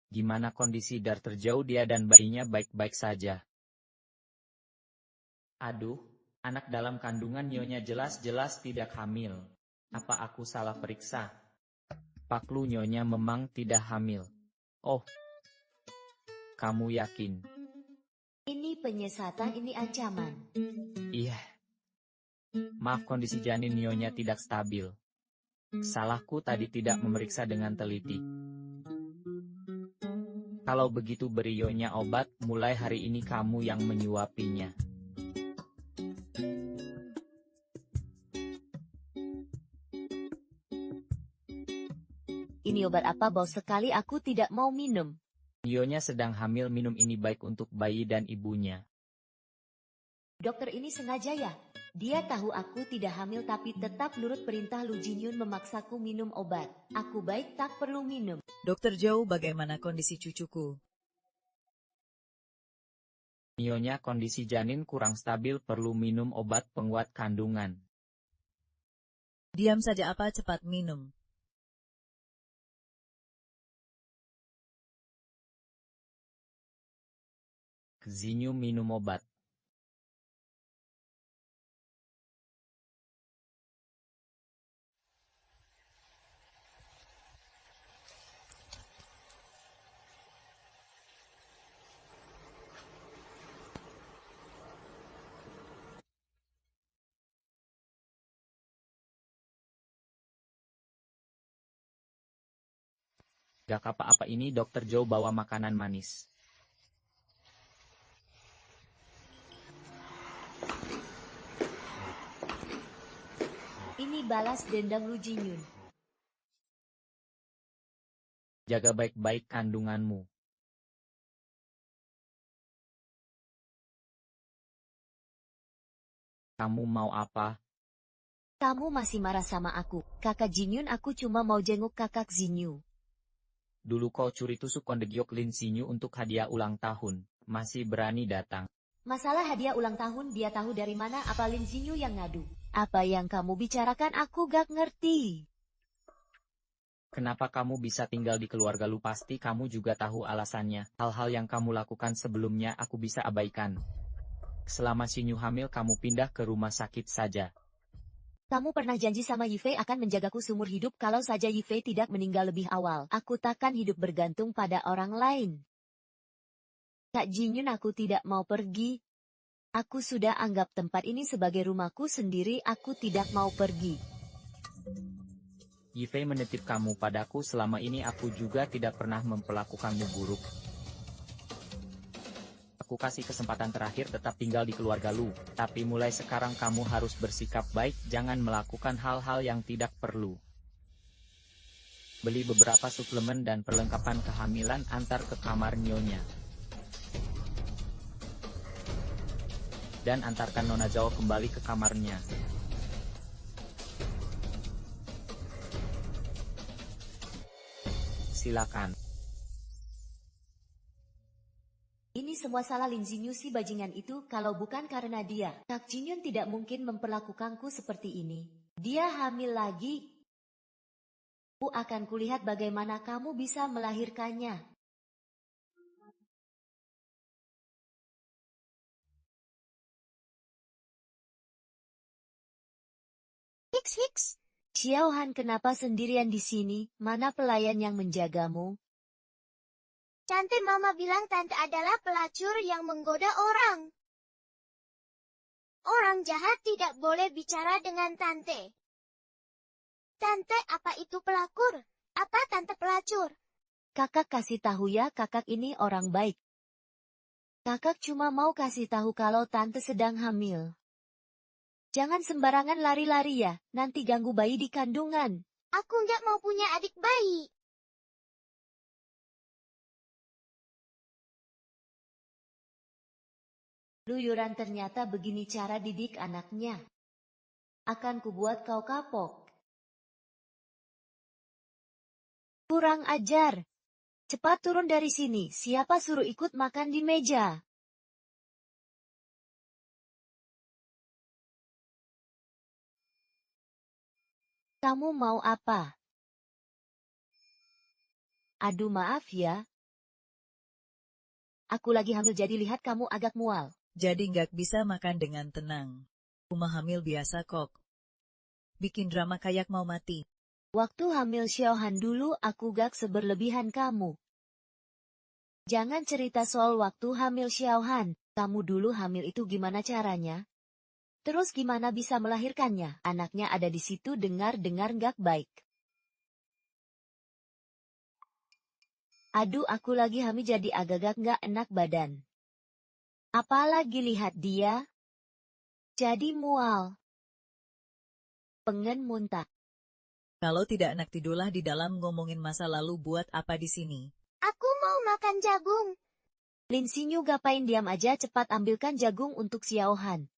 Gimana kondisi Dar terjauh dia dan bayinya baik-baik saja? Aduh, anak dalam kandungan nyonya jelas-jelas tidak hamil. Apa aku salah periksa? Pak Lu nyonya memang tidak hamil. Oh, kamu yakin? Ini penyesatan, ini ancaman. Iya. Maaf kondisi janin nyonya tidak stabil. Salahku tadi tidak memeriksa dengan teliti. Kalau begitu beri nyonya obat, mulai hari ini kamu yang menyuapinya. Ini obat apa bau sekali, aku tidak mau minum. Nyonya sedang hamil, minum ini baik untuk bayi dan ibunya. Dokter ini sengaja ya? Dia tahu aku tidak hamil tapi tetap nurut perintah Lu Jinyun memaksaku minum obat. Aku baik tak perlu minum. Dokter Zhou, bagaimana kondisi cucuku? Nyonya kondisi janin kurang stabil, perlu minum obat penguat kandungan. Diam saja apa, cepat minum. Zinyu minum obat. Gak apa-apa, ini Dokter Zhou bawa makanan manis. Ini balas dendam Lu Jinyun. Jaga baik-baik kandunganmu. Kamu mau apa? Kamu masih marah sama aku, kakak Jinyun. Aku cuma mau jenguk kakak Zinyu. Dulu kau curi tusuk kondegiok Lin Sinyu untuk hadiah ulang tahun. Masih berani datang. Masalah hadiah ulang tahun dia tahu dari mana? Apa Lin Zinyu yang ngadu? Apa yang kamu bicarakan aku gak ngerti. Kenapa kamu bisa tinggal di keluarga Lu? Pasti kamu juga tahu alasannya. Hal-hal yang kamu lakukan sebelumnya aku bisa abaikan. Selama Sinyu hamil kamu pindah ke rumah sakit saja. Kamu pernah janji sama Yifei akan menjagaku seumur hidup. Kalau saja Yifei tidak meninggal lebih awal, aku takkan hidup bergantung pada orang lain. Kak Jinyun, aku tidak mau pergi. Aku sudah anggap tempat ini sebagai rumahku sendiri, aku tidak mau pergi. Yifei menitip kamu padaku, selama ini aku juga tidak pernah memperlakukanmu buruk. Aku kasih kesempatan terakhir tetap tinggal di keluarga Lu, tapi mulai sekarang kamu harus bersikap baik, jangan melakukan hal-hal yang tidak perlu. Beli beberapa suplemen dan perlengkapan kehamilan, antar ke kamar nyonya. Dan antarkan Nona Zhao kembali ke kamarnya. Silakan. Ini semua salah Lin Jinyu si bajingan itu, kalau bukan karena dia, Kak Jinyun tidak mungkin memperlakukanku seperti ini. Dia hamil lagi. Aku akan kulihat bagaimana kamu bisa melahirkannya. Hiks. Xiaohan, kenapa sendirian di sini? Mana pelayan yang menjagamu? Tante, Mama bilang Tante adalah pelacur yang menggoda orang. Orang jahat tidak boleh bicara dengan Tante. Tante, apa itu pelacur? Apa Tante pelacur? Kakak kasih tahu ya, kakak ini orang baik. Kakak cuma mau kasih tahu kalau Tante sedang hamil. Jangan sembarangan lari-lari ya, nanti ganggu bayi di kandungan. Aku nggak mau punya adik bayi. Luyuran, ternyata begini cara didik anaknya. Akan kubuat kau kapok. Kurang ajar. Cepat turun dari sini, siapa suruh ikut makan di meja? Kamu mau apa? Aduh, maaf ya. Aku lagi hamil, jadi lihat kamu agak mual. Jadi nggak bisa makan dengan tenang. Rumah hamil biasa kok. Bikin drama kayak mau mati. Waktu hamil Xiaohan dulu aku gak seberlebihan kamu. Jangan cerita soal waktu hamil Xiaohan. Kamu dulu hamil itu gimana caranya? Terus gimana bisa melahirkannya? Anaknya ada di situ, dengar-dengar gak baik. Aduh, aku lagi hamil jadi agak-agak gak enak badan. Apalagi lihat dia. Jadi mual. Pengen muntah. Kalau tidak enak tidurlah di dalam, ngomongin masa lalu buat apa di sini. Aku mau makan jagung. Lin Xinyu, gapain diam aja, cepat ambilkan jagung untuk Xiaohan.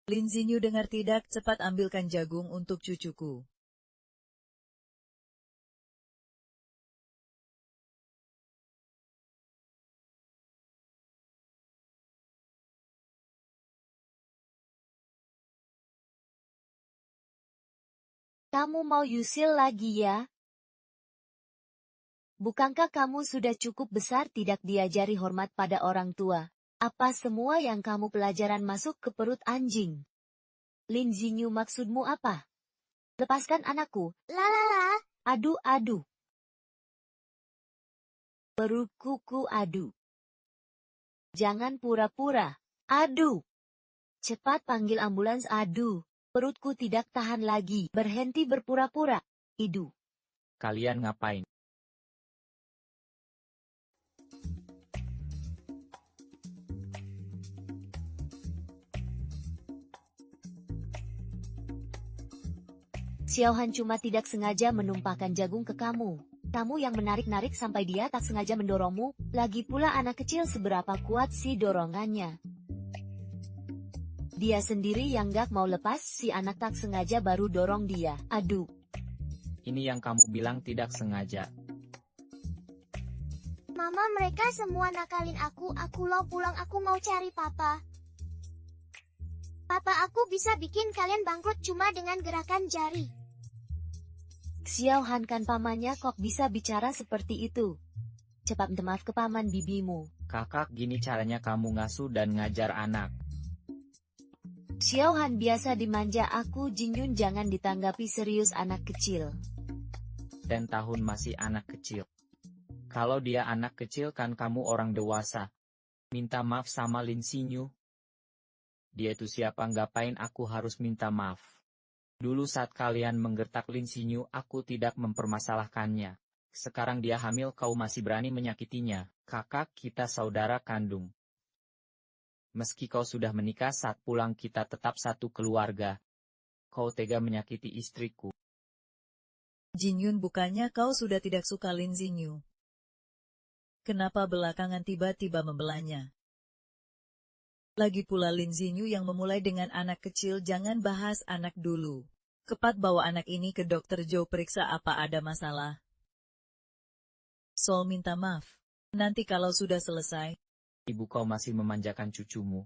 Lin Jinyu dengar tidak, cepat ambilkan jagung untuk cucuku. Kamu mau yusil lagi ya? Bukankah kamu sudah cukup besar tidak diajari hormat pada orang tua? Apa semua yang kamu pelajaran masuk ke perut anjing? Lin Jinyu, maksudmu apa? Lepaskan anakku. Lalala. Aduh. Perutku aduh. Jangan pura-pura. Aduh. Cepat panggil ambulans, aduh. Perutku tidak tahan lagi. Berhenti berpura-pura. Idu. Kalian ngapain? Xiaohan cuma tidak sengaja menumpahkan jagung ke kamu. Kamu yang menarik-narik sampai dia tak sengaja mendorongmu. Lagi pula anak kecil, seberapa kuat sih dorongannya? Dia sendiri yang gak mau lepas, si anak tak sengaja baru dorong dia. Aduh. Ini yang kamu bilang tidak sengaja. Mama, mereka semua nakalin aku lo pulang, aku mau cari papa. Papa aku bisa bikin kalian bangkrut cuma dengan gerakan jari. Xiaohan, kan pamannya kok bisa bicara seperti itu? Cepat minta maaf ke paman bibimu. Kakak, gini caranya kamu ngasuh dan ngajar anak. Xiaohan, biasa dimanja aku, Jinyun, jangan ditanggapi serius anak kecil. Dan tahun masih anak kecil. Kalau dia anak kecil kan kamu orang dewasa. Minta maaf sama Lin Xinyu. Dia itu siapa, ngapain aku harus minta maaf? Dulu saat kalian menggertak Lin Xinyu aku tidak mempermasalahkannya. Sekarang dia hamil kau masih berani menyakitinya. Kakak kita saudara kandung. Meski kau sudah menikah saat pulang kita tetap satu keluarga. Kau tega menyakiti istriku. Jinyun, bukannya kau sudah tidak suka Lin Xinyu? Kenapa belakangan tiba-tiba membelanya? Lagi pula Lin Xinyu yang memulai dengan anak kecil, jangan bahas anak dulu. Cepat bawa anak ini ke dokter Joe periksa apa ada masalah. Sol minta maaf. Nanti kalau sudah selesai. Ibu kau masih memanjakan cucumu.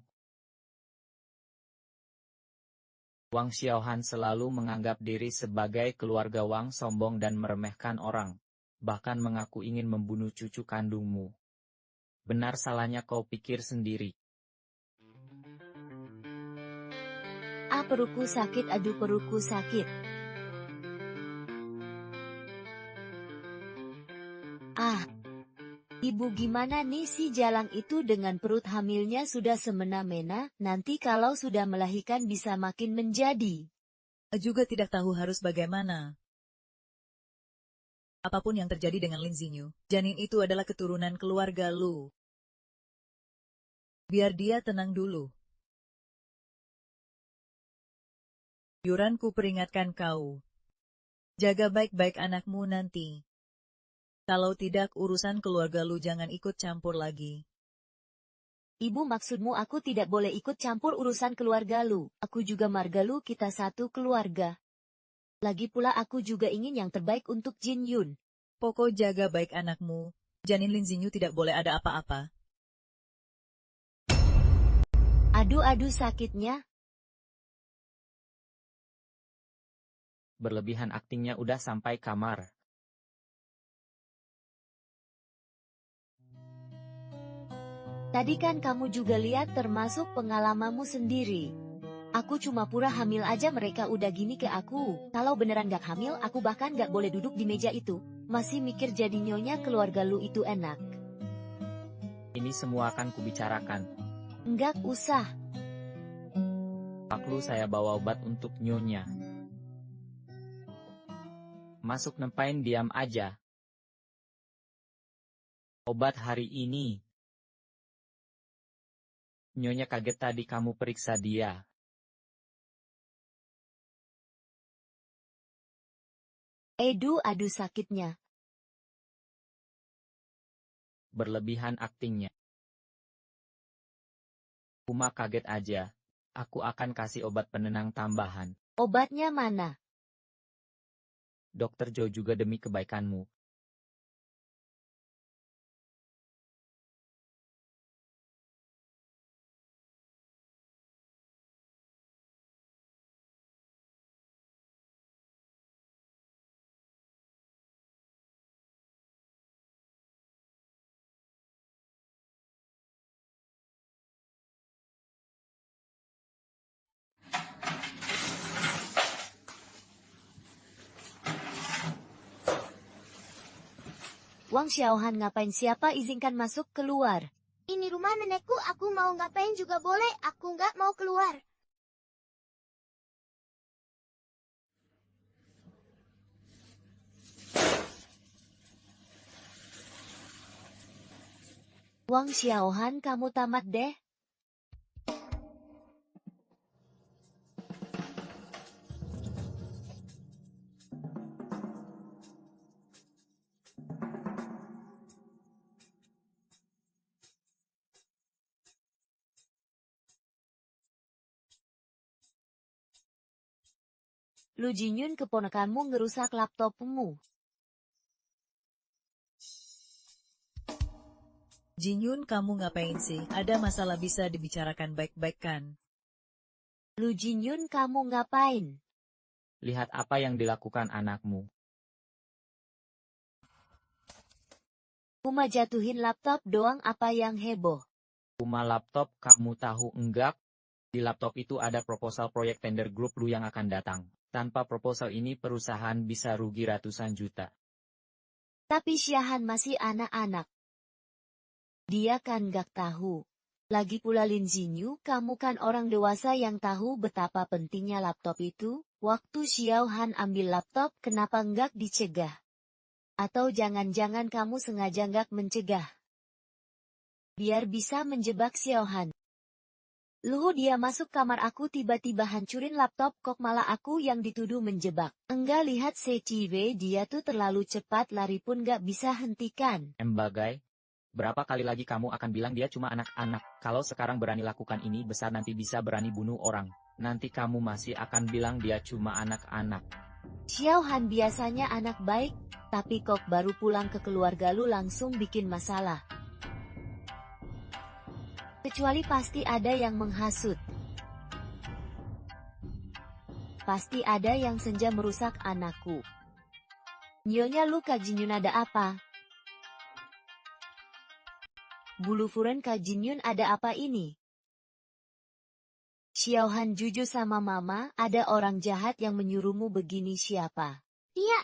Wang Xiaohan selalu menganggap diri sebagai keluarga Wang sombong dan meremehkan orang. Bahkan mengaku ingin membunuh cucu kandungmu. Benar salahnya kau pikir sendiri. Ah, perutku sakit, aduh perutku sakit. Ah, ibu gimana nih si Jalang itu dengan perut hamilnya sudah semena-mena, nanti kalau sudah melahirkan bisa makin menjadi. Juga tidak tahu harus bagaimana. Apapun yang terjadi dengan Lin Xinyu, janin itu adalah keturunan keluarga Lu. Biar dia tenang dulu. Yuranku peringatkan kau. Jaga baik-baik anakmu nanti. Kalau tidak urusan keluarga Lu jangan ikut campur lagi. Ibu, maksudmu aku tidak boleh ikut campur urusan keluarga Lu. Aku juga marga Lu, kita satu keluarga. Lagi pula aku juga ingin yang terbaik untuk Jin Yun. Pokok jaga baik anakmu. Janin Lin Xinyu tidak boleh ada apa-apa. Aduh sakitnya. Berlebihan aktingnya udah sampai kamar. Tadi kan kamu juga lihat termasuk pengalamanmu sendiri. Aku cuma pura hamil aja mereka udah gini ke aku. Kalau beneran gak hamil aku bahkan gak boleh duduk di meja itu. Masih mikir jadi nyonya keluarga Lu itu enak. Ini semua akan kubicarakan. Enggak usah. Pak Lu, saya bawa obat untuk nyonya. Masuk, nempain diam aja. Obat hari ini. Nyonya kaget tadi kamu periksa dia. Aduh sakitnya. Berlebihan aktingnya. Cuma kaget aja. Aku akan kasih obat penenang tambahan. Obatnya mana? Dokter Joe juga demi kebaikanmu. Wang Xiaohan ngapain, siapa izinkan masuk keluar? Ini rumah nenekku, aku mau ngapain juga boleh, aku nggak mau keluar. Wang Xiaohan, kamu tamat deh. Lu Jinyun, keponakanmu ngerusak laptopmu. Jinyun, kamu ngapain sih? Ada masalah bisa dibicarakan baik-baik kan? Lu Jinyun, kamu ngapain? Lihat apa yang dilakukan anakmu. Cuma jatuhin laptop doang, apa yang heboh? Cuma laptop, kamu tahu enggak? Di laptop itu ada proposal proyek tender grup Lu yang akan datang. Tanpa proposal ini perusahaan bisa rugi ratusan juta. Tapi Xiaohan masih anak-anak. Dia kan gak tahu. Lagi pula Lin Jinyu, kamu kan orang dewasa yang tahu betapa pentingnya laptop itu. Waktu Xiaohan ambil laptop, kenapa nggak dicegah? Atau jangan-jangan kamu sengaja nggak mencegah? Biar bisa menjebak Xiaohan. Luhu dia masuk kamar aku tiba-tiba hancurin laptop, kok malah aku yang dituduh menjebak. Enggak, lihat CCW dia tuh terlalu cepat, lari pun nggak bisa hentikan. Bagai, berapa kali lagi kamu akan bilang dia cuma anak-anak? Kalau sekarang berani lakukan ini besar nanti bisa berani bunuh orang. Nanti kamu masih akan bilang dia cuma anak-anak. Xiaohan biasanya anak baik, tapi kok baru pulang ke keluarga lu langsung bikin masalah. Kecuali pasti ada yang menghasut. Pasti ada yang senja merusak anakku. Nyonya lu Kak Jinyun ada apa? Bulu Furen Kak Jinyun ada apa ini? Xiaohan jujur sama mama, ada orang jahat yang menyuruhmu begini. Siapa? Dia,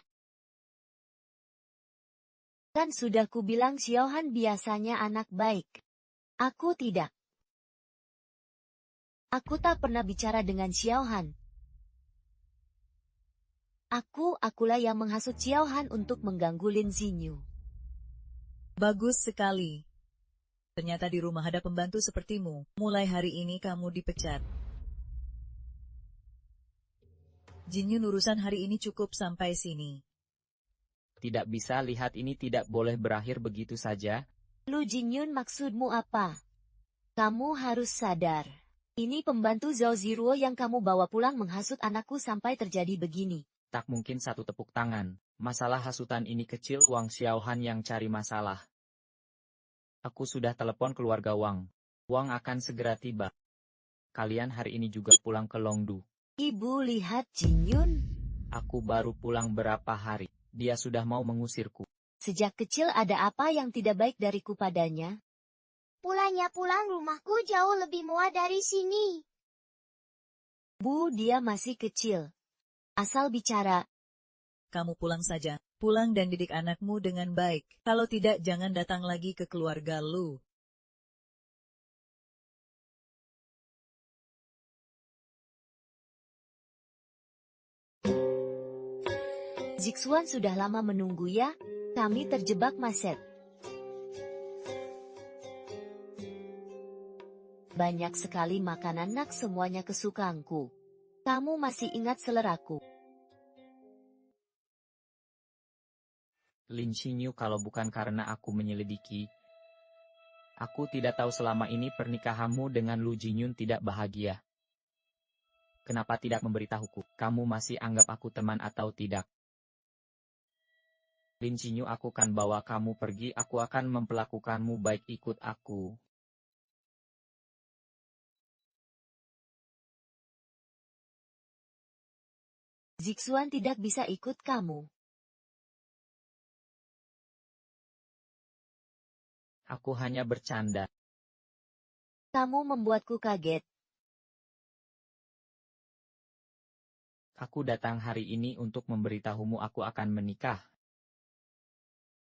Kan sudah ku bilang Xiaohan biasanya anak baik. Aku tidak. Aku tak pernah bicara dengan Xiaohan. Akulah yang menghasut Xiaohan untuk mengganggu Lin Jinyu. Bagus sekali. Ternyata di rumah ada pembantu sepertimu. Mulai hari ini kamu dipecat. Jinyun, urusan hari ini cukup sampai sini. Tidak bisa, lihat ini tidak boleh berakhir begitu saja. Lu Jinyun, maksudmu apa? Kamu harus sadar. Ini pembantu Zhao Ziruo yang kamu bawa pulang menghasut anakku sampai terjadi begini. Tak mungkin satu tepuk tangan. Masalah hasutan ini kecil, Wang Xiaohan yang cari masalah. Aku sudah telepon keluarga Wang. Wang akan segera tiba. Kalian hari ini juga pulang ke Longdu. Ibu lihat Jinyun. Aku baru pulang berapa hari. Dia sudah mau mengusirku. Sejak kecil ada apa yang tidak baik dariku padanya? pulangnya pulang rumahku jauh lebih muat dari sini. Bu, dia masih kecil. Asal bicara. Kamu pulang saja. Pulang dan didik anakmu dengan baik. Kalau tidak, jangan datang lagi ke keluarga lu. Zixuan sudah lama menunggu ya. Kami terjebak macet. Banyak sekali makanan nak, semuanya kesukaanku. Kamu masih ingat seleraku? Lin Xinyu, kalau bukan karena aku menyelidiki, aku tidak tahu selama ini pernikahanmu dengan Lu Jinyun tidak bahagia. Kenapa tidak memberitahuku? Kamu masih anggap aku teman atau tidak? Lin Xinyu, aku kan bawa kamu pergi, aku akan memperlakukanmu baik, ikut aku. Zixuan tidak bisa ikut kamu. Aku hanya bercanda. Kamu membuatku kaget. Aku datang hari ini untuk memberitahumu aku akan menikah.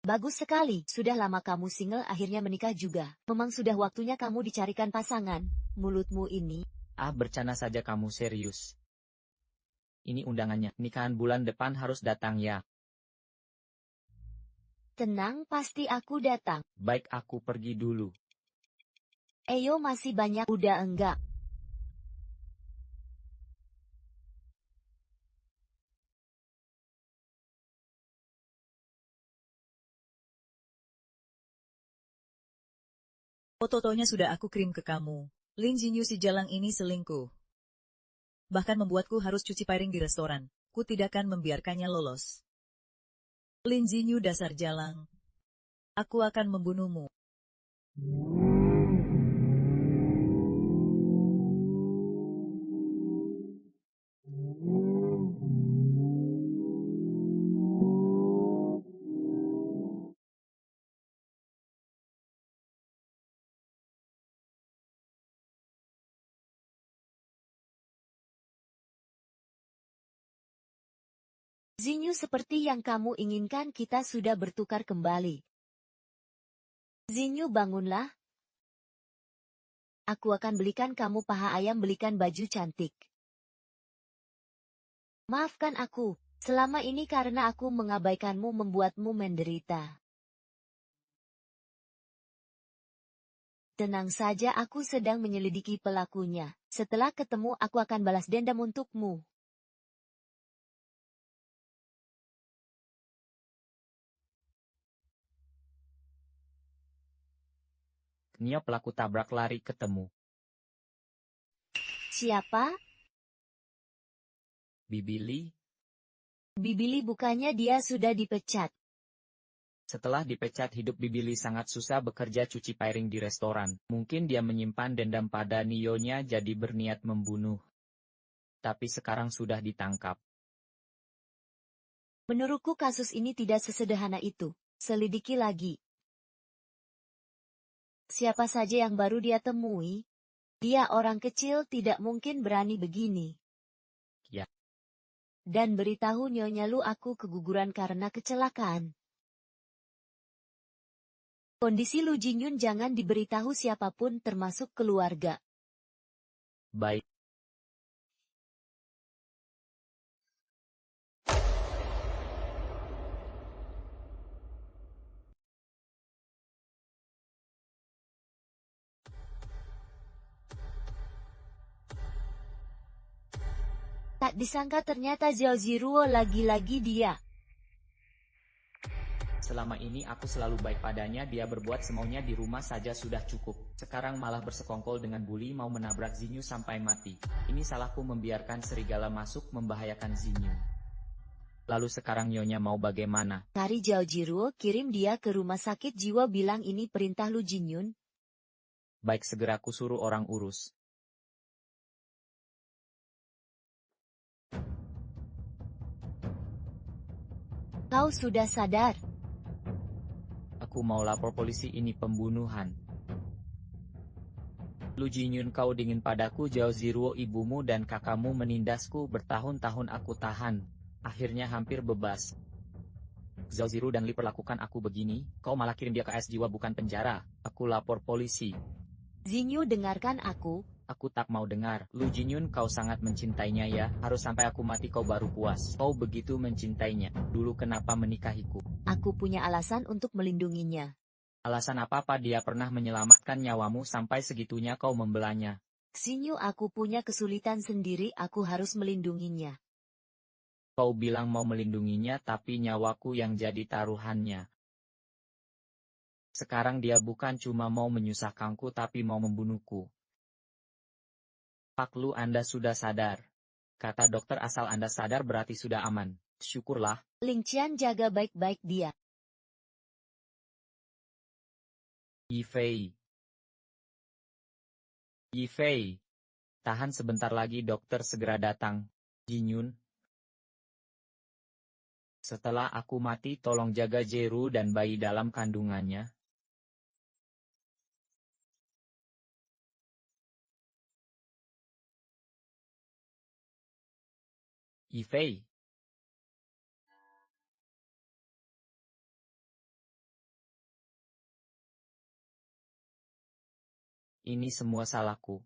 Bagus sekali, sudah lama kamu single akhirnya menikah juga. Memang sudah waktunya kamu dicarikan pasangan. Mulutmu ini. Bercanda saja, kamu serius. Ini undangannya, nikahan bulan depan harus datang ya. Tenang, pasti aku datang. Baik, aku pergi dulu. Eyo masih banyak, udah enggak. Foto-fotonya sudah aku kirim ke kamu. Lin Jinyu si jalang ini selingkuh. Bahkan membuatku harus cuci piring di restoran. Ku tidak akan membiarkannya lolos. Lin Jinyu, dasar jalang. Aku akan membunuhmu. Zinyu, seperti yang kamu inginkan, kita sudah bertukar kembali. Zinyu, bangunlah. Aku akan belikan kamu paha ayam, belikan baju cantik. Maafkan aku, selama ini karena aku mengabaikanmu membuatmu menderita. Tenang saja, aku sedang menyelidiki pelakunya. Setelah ketemu, aku akan balas dendam untukmu. Nio pelaku tabrak lari ketemu. Siapa? Bibili. Bibili, bukannya dia sudah dipecat. Setelah dipecat, hidup Bibili sangat susah bekerja cuci piring di restoran. Mungkin dia menyimpan dendam pada Nionya jadi berniat membunuh. Tapi sekarang sudah ditangkap. Menurutku kasus ini tidak sesederhana itu. Selidiki lagi. Siapa saja yang baru dia temui? Dia orang kecil, tidak mungkin berani begini. Ya. Dan beritahu Nyonya Lu aku keguguran karena kecelakaan. Kondisi Lu Jingyun jangan diberitahu siapapun termasuk keluarga. Baik. Tak disangka ternyata Zhao Ziruo lagi-lagi dia. Selama ini aku selalu baik padanya, dia berbuat semaunya di rumah saja sudah cukup. Sekarang malah bersekongkol dengan Bully, mau menabrak Zinyu sampai mati. Ini salahku membiarkan serigala masuk membahayakan Zinyu. Lalu sekarang Nyonya mau bagaimana? Cari Zhao Ziruo, kirim dia ke rumah sakit jiwa, bilang ini perintah Lu Jinyun. Baik, segera ku suruh orang urus. Kau sudah sadar? Aku mau lapor polisi, ini pembunuhan. Lu Jinyun, kau dingin padaku. Zhao Ziruo, ibumu dan kakakmu menindasku bertahun-tahun, aku tahan. Akhirnya hampir bebas. Zhao Ziruo dan Li perlakukan aku begini, kau malah kirim dia ke AS jiwa bukan penjara. Aku lapor polisi. Zinyu, dengarkan aku. Aku tak mau dengar. Lu Jinyun, kau sangat mencintainya ya, harus sampai aku mati kau baru puas. Kau begitu mencintainya, dulu kenapa menikahiku? Aku punya alasan untuk melindunginya. Alasan apa-apa, dia pernah menyelamatkan nyawamu, sampai segitunya kau membelanya. Zinyu, aku punya kesulitan sendiri, aku harus melindunginya. Kau bilang mau melindunginya, tapi nyawaku yang jadi taruhannya. Sekarang dia bukan cuma mau menyusahkanku tapi mau membunuhku. Pak Lu, Anda sudah sadar. Kata dokter, asal Anda sadar berarti sudah aman. Syukurlah. Ling Qian, jaga baik-baik dia. Yifei. Yifei. Tahan sebentar lagi, dokter segera datang. Jinyun. Setelah aku mati, tolong jaga Jeru dan bayi dalam kandungannya. Yifei. Ini semua salahku.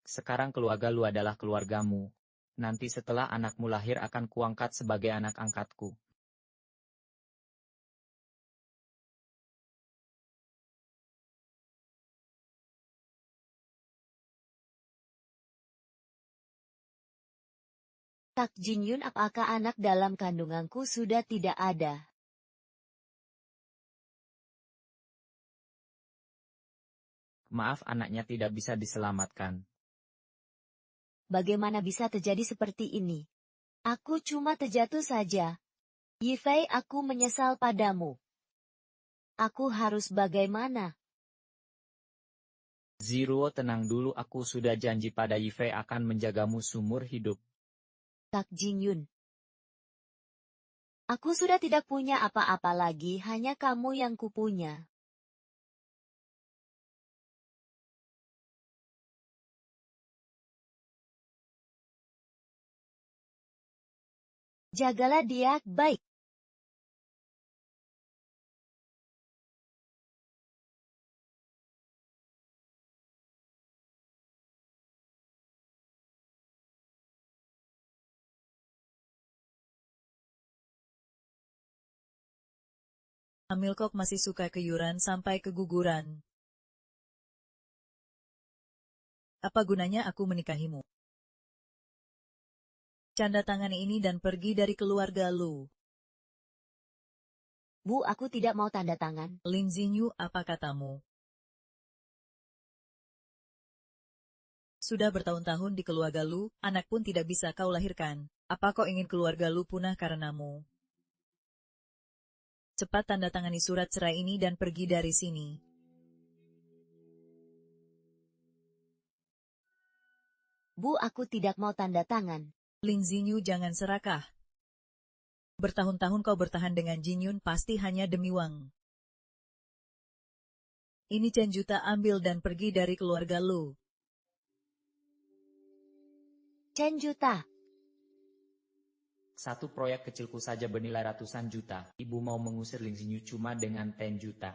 Sekarang keluarga lu adalah keluargamu. Nanti setelah anakmu lahir akan kuangkat sebagai anak angkatku. Tak Jinyun, apakah anak dalam kandunganku sudah tidak ada? Maaf, anaknya tidak bisa diselamatkan. Bagaimana bisa terjadi seperti ini? Aku cuma terjatuh saja. Yifei, aku menyesal padamu. Aku harus bagaimana? Ziruo, tenang dulu, aku sudah janji pada Yifei akan menjagamu seumur hidup. Tak Jinyun. Aku sudah tidak punya apa-apa lagi, hanya kamu yang kupunya. Jagalah dia, baik. Hamilcock masih suka keyuran sampai keguguran. Apa gunanya aku menikahimu? Canda tangan ini dan pergi dari keluarga Lu. Bu, aku tidak mau tanda tangan. Lin Xinyu, apa katamu? Sudah bertahun-tahun di keluarga Lu, anak pun tidak bisa kau lahirkan. Apa kau ingin keluarga Lu punah karenamu? Cepat tanda tangani surat cerai ini dan pergi dari sini. Bu, aku tidak mau tanda tangan. Lin Xinyu, jangan serakah. Bertahun-tahun kau bertahan dengan Jinyun pasti hanya demi uang. Ini 10 juta, ambil dan pergi dari keluarga Lu. 10 juta. Satu proyek kecilku saja bernilai ratusan juta. Ibu mau mengusir Lin Xinyu cuma dengan 10 juta.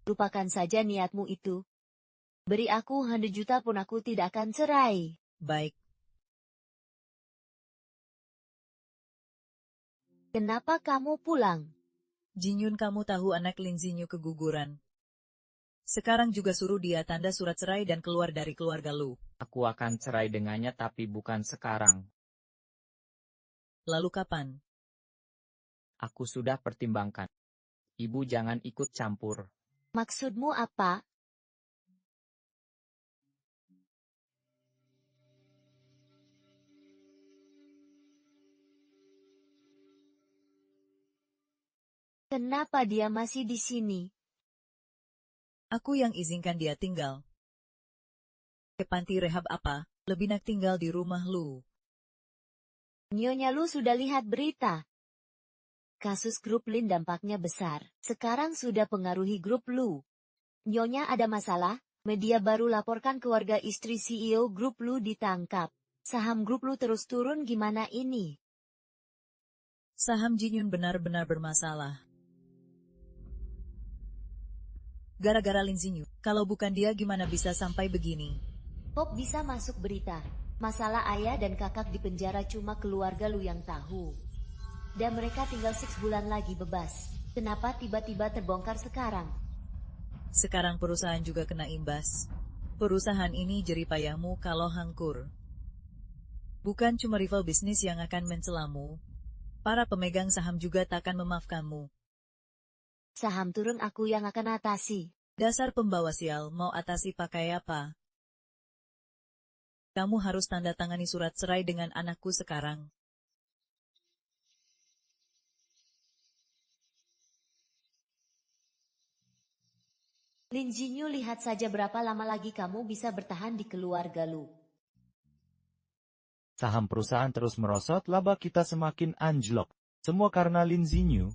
Lupakan saja niatmu itu. Beri aku 100 juta pun aku tidak akan cerai. Baik. Kenapa kamu pulang? Jinyun, kamu tahu anak Lin Xinyu keguguran. Sekarang juga suruh dia tanda surat cerai dan keluar dari keluarga Lu. Aku akan cerai dengannya tapi bukan sekarang. Lalu kapan? Aku sudah pertimbangkan. Ibu jangan ikut campur. Maksudmu apa? Kenapa dia masih di sini? Aku yang izinkan dia tinggal. Ke panti rehab apa, lebih nak tinggal di rumah Lu. Nyonya Lu sudah lihat berita. Kasus grup Lin dampaknya besar. Sekarang sudah pengaruhi grup Lu. Nyonya ada masalah, media baru laporkan keluarga istri CEO grup Lu ditangkap. Saham grup Lu terus turun, gimana ini? Saham Jinyun benar-benar bermasalah. Gara-gara Lin Xinyu, kalau bukan dia gimana bisa sampai begini? Kok bisa masuk berita? Masalah ayah dan kakak di penjara cuma keluarga Lu yang tahu. Dan mereka tinggal 6 bulan lagi bebas. Kenapa tiba-tiba terbongkar sekarang? Sekarang perusahaan juga kena imbas. Perusahaan ini jeripayahmu kalau hangkur. Bukan cuma rival bisnis yang akan mencelamu. Para pemegang saham juga takkan memaafkanmu. Saham turun, aku yang akan atasi. Dasar pembawa sial, mau atasi pakai apa? Kamu harus tanda tangani surat cerai dengan anakku sekarang. Lin Xinyu, lihat saja berapa lama lagi kamu bisa bertahan di keluarga Lu. Saham perusahaan terus merosot, laba kita semakin anjlok. Semua karena Lin Xinyu.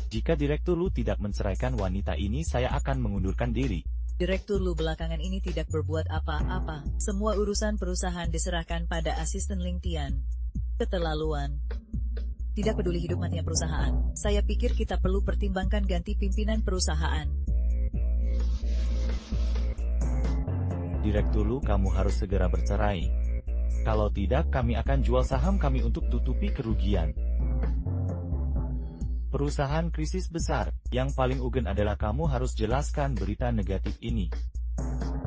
Jika Direktur Lu tidak menceraikan wanita ini, saya akan mengundurkan diri. Direktur Lu belakangan ini tidak berbuat apa-apa. Semua urusan perusahaan diserahkan pada asisten Ling Tian. Keterlaluan. Tidak peduli hidup matinya perusahaan. Saya pikir kita perlu pertimbangkan ganti pimpinan perusahaan. Direktur Lu, kamu harus segera bercerai. Kalau tidak, kami akan jual saham kami untuk tutupi kerugian. Perusahaan krisis besar. Yang paling urgen adalah kamu harus jelaskan berita negatif ini.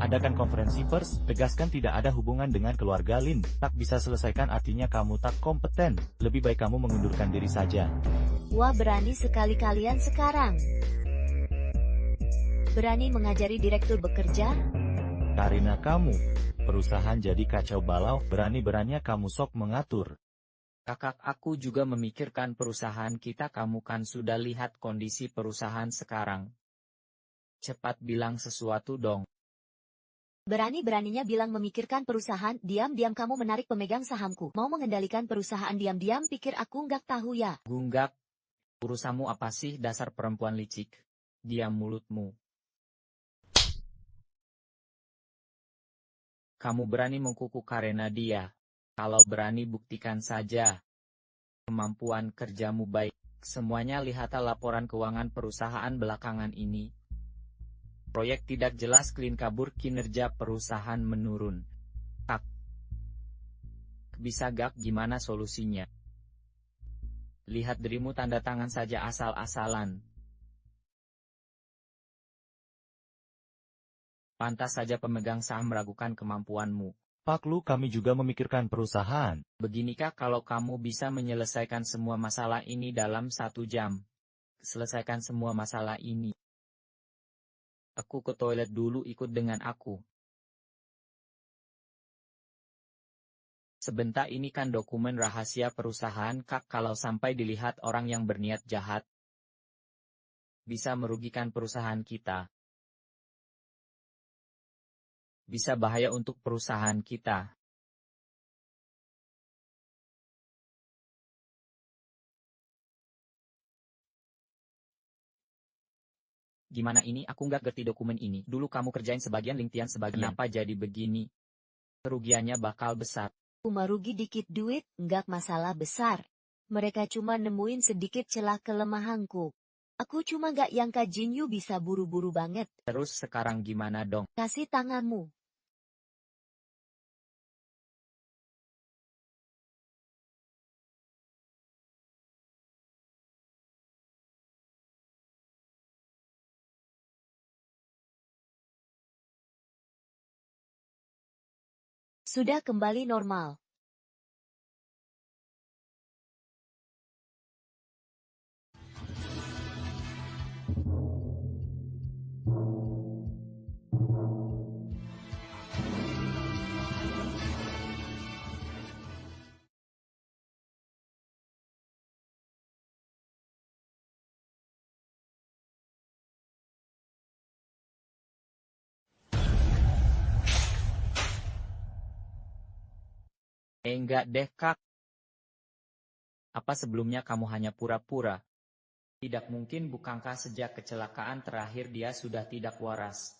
Adakan konferensi pers, tegaskan tidak ada hubungan dengan keluarga Lin. Tak bisa selesaikan artinya kamu tak kompeten. Lebih baik kamu mengundurkan diri saja. Wah, berani sekali kalian sekarang. Berani mengajari direktur bekerja? Karena kamu, perusahaan jadi kacau balau, berani-beraninya kamu sok mengatur. Kakak, aku juga memikirkan perusahaan kita. Kamu kan sudah lihat kondisi perusahaan sekarang. Cepat bilang sesuatu dong. Berani-beraninya bilang memikirkan perusahaan, diam-diam kamu menarik pemegang sahamku. Mau mengendalikan perusahaan diam-diam, pikir aku nggak tahu ya? Gunggak. Urusanmu apa sih dasar perempuan licik? Diam mulutmu. Kamu berani mengkuku karena dia. Kalau berani buktikan saja. Kemampuan kerjamu baik. Semuanya lihatlah laporan keuangan perusahaan belakangan ini. Proyek tidak jelas, klien kabur, kinerja perusahaan menurun. Kak. Bisa gak gimana solusinya? Lihat dirimu tanda tangan saja asal-asalan. Pantas saja pemegang saham meragukan kemampuanmu. Pak Lu, kami juga memikirkan perusahaan. Beginikah kalau kamu bisa menyelesaikan semua masalah ini dalam 1 jam? Selesaikan semua masalah ini. Aku ke toilet dulu, ikut dengan aku. Sebentar, ini kan dokumen rahasia perusahaan Kak, kalau sampai dilihat orang yang berniat jahat, bisa merugikan perusahaan kita. Bisa bahaya untuk perusahaan kita. Gimana ini? Aku nggak ngerti dokumen ini. Dulu kamu kerjain sebagian, LinkedIn sebagian. Kenapa jadi begini? Kerugiannya bakal besar. Cuma rugi dikit duit, nggak masalah besar. Mereka cuma nemuin sedikit celah kelemahanku. Aku cuma nggak nyangka Jinyu bisa buru-buru banget. Terus sekarang gimana dong? Kasih tanganmu. Sudah kembali normal. Enggak deh Kak. Apa sebelumnya kamu hanya pura-pura? Tidak mungkin, bukankah sejak kecelakaan terakhir dia sudah tidak waras?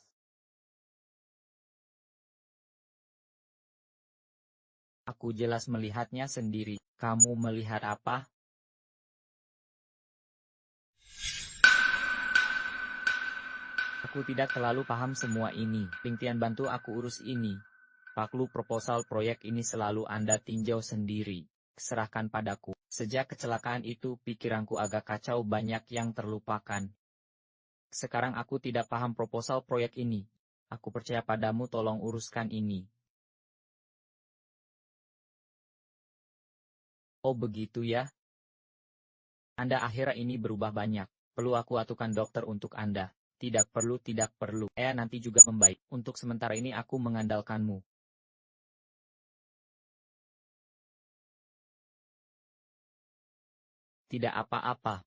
Aku jelas melihatnya sendiri. Kamu melihat apa? Aku tidak terlalu paham semua ini. LinkedIn bantu aku urus ini. Pak Lu, proposal proyek ini selalu Anda tinjau sendiri. Serahkan padaku. Sejak kecelakaan itu pikiranku agak kacau, banyak yang terlupakan. Sekarang aku tidak paham proposal proyek ini. Aku percaya padamu, tolong uruskan ini. Oh begitu ya? Anda akhirnya ini berubah banyak. Perlu aku atukan dokter untuk Anda? Tidak perlu, tidak perlu. Nanti juga membaik. Untuk sementara ini aku mengandalkanmu. Tidak apa-apa.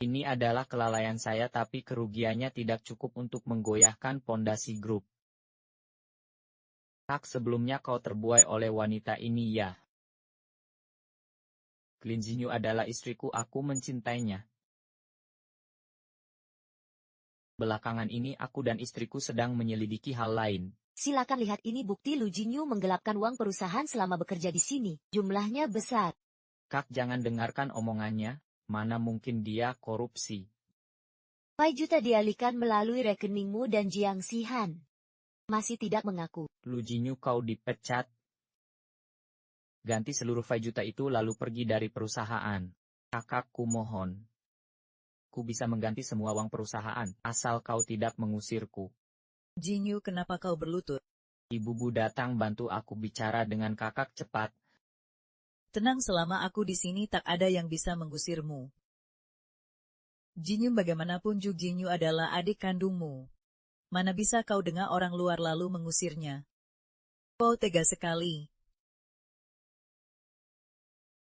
Ini adalah kelalaian saya, tapi kerugiannya tidak cukup untuk menggoyahkan pondasi grup. Kak, sebelumnya kau terbuai oleh wanita ini ya? Lin Jinyu adalah istriku, aku mencintainya. Belakangan ini aku dan istriku sedang menyelidiki hal lain. Silakan lihat, ini bukti Lu Jinyu menggelapkan uang perusahaan selama bekerja di sini. Jumlahnya besar. Kak, jangan dengarkan omongannya. Mana mungkin dia korupsi. 5 juta dialihkan melalui rekeningmu dan Jiang Sihan masih tidak mengaku. Lu Jinyu, kau dipecat. Ganti seluruh 5 juta itu lalu pergi dari perusahaan. Kakakku mohon. Ku bisa mengganti semua uang perusahaan, asal kau tidak mengusirku. Jinyu, kenapa kau berlutut? Ibu Bu datang, bantu aku bicara dengan kakak cepat. Tenang, selama aku di sini tak ada yang bisa mengusirmu. Jinyu, bagaimanapun juga Jinyu adalah adik kandungmu. Mana bisa kau dengar orang luar lalu mengusirnya? Kau tega sekali.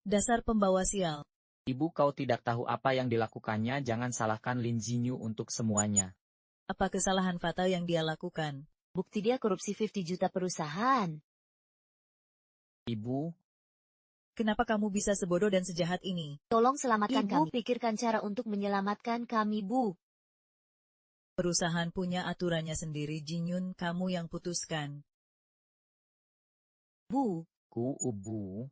Dasar pembawa sial. Ibu, kau tidak tahu apa yang dilakukannya, jangan salahkan Lin Jinyu untuk semuanya. Apa kesalahan fatal yang dia lakukan? Bukti dia korupsi 50 juta perusahaan. Ibu, Kenapa kamu bisa sebodoh dan sejahat ini? Tolong selamatkan Ibu, kami. Pikirkan cara untuk menyelamatkan kami, Bu. Perusahaan punya aturannya sendiri, Jinyun, kamu yang putuskan. Bu, Ubu.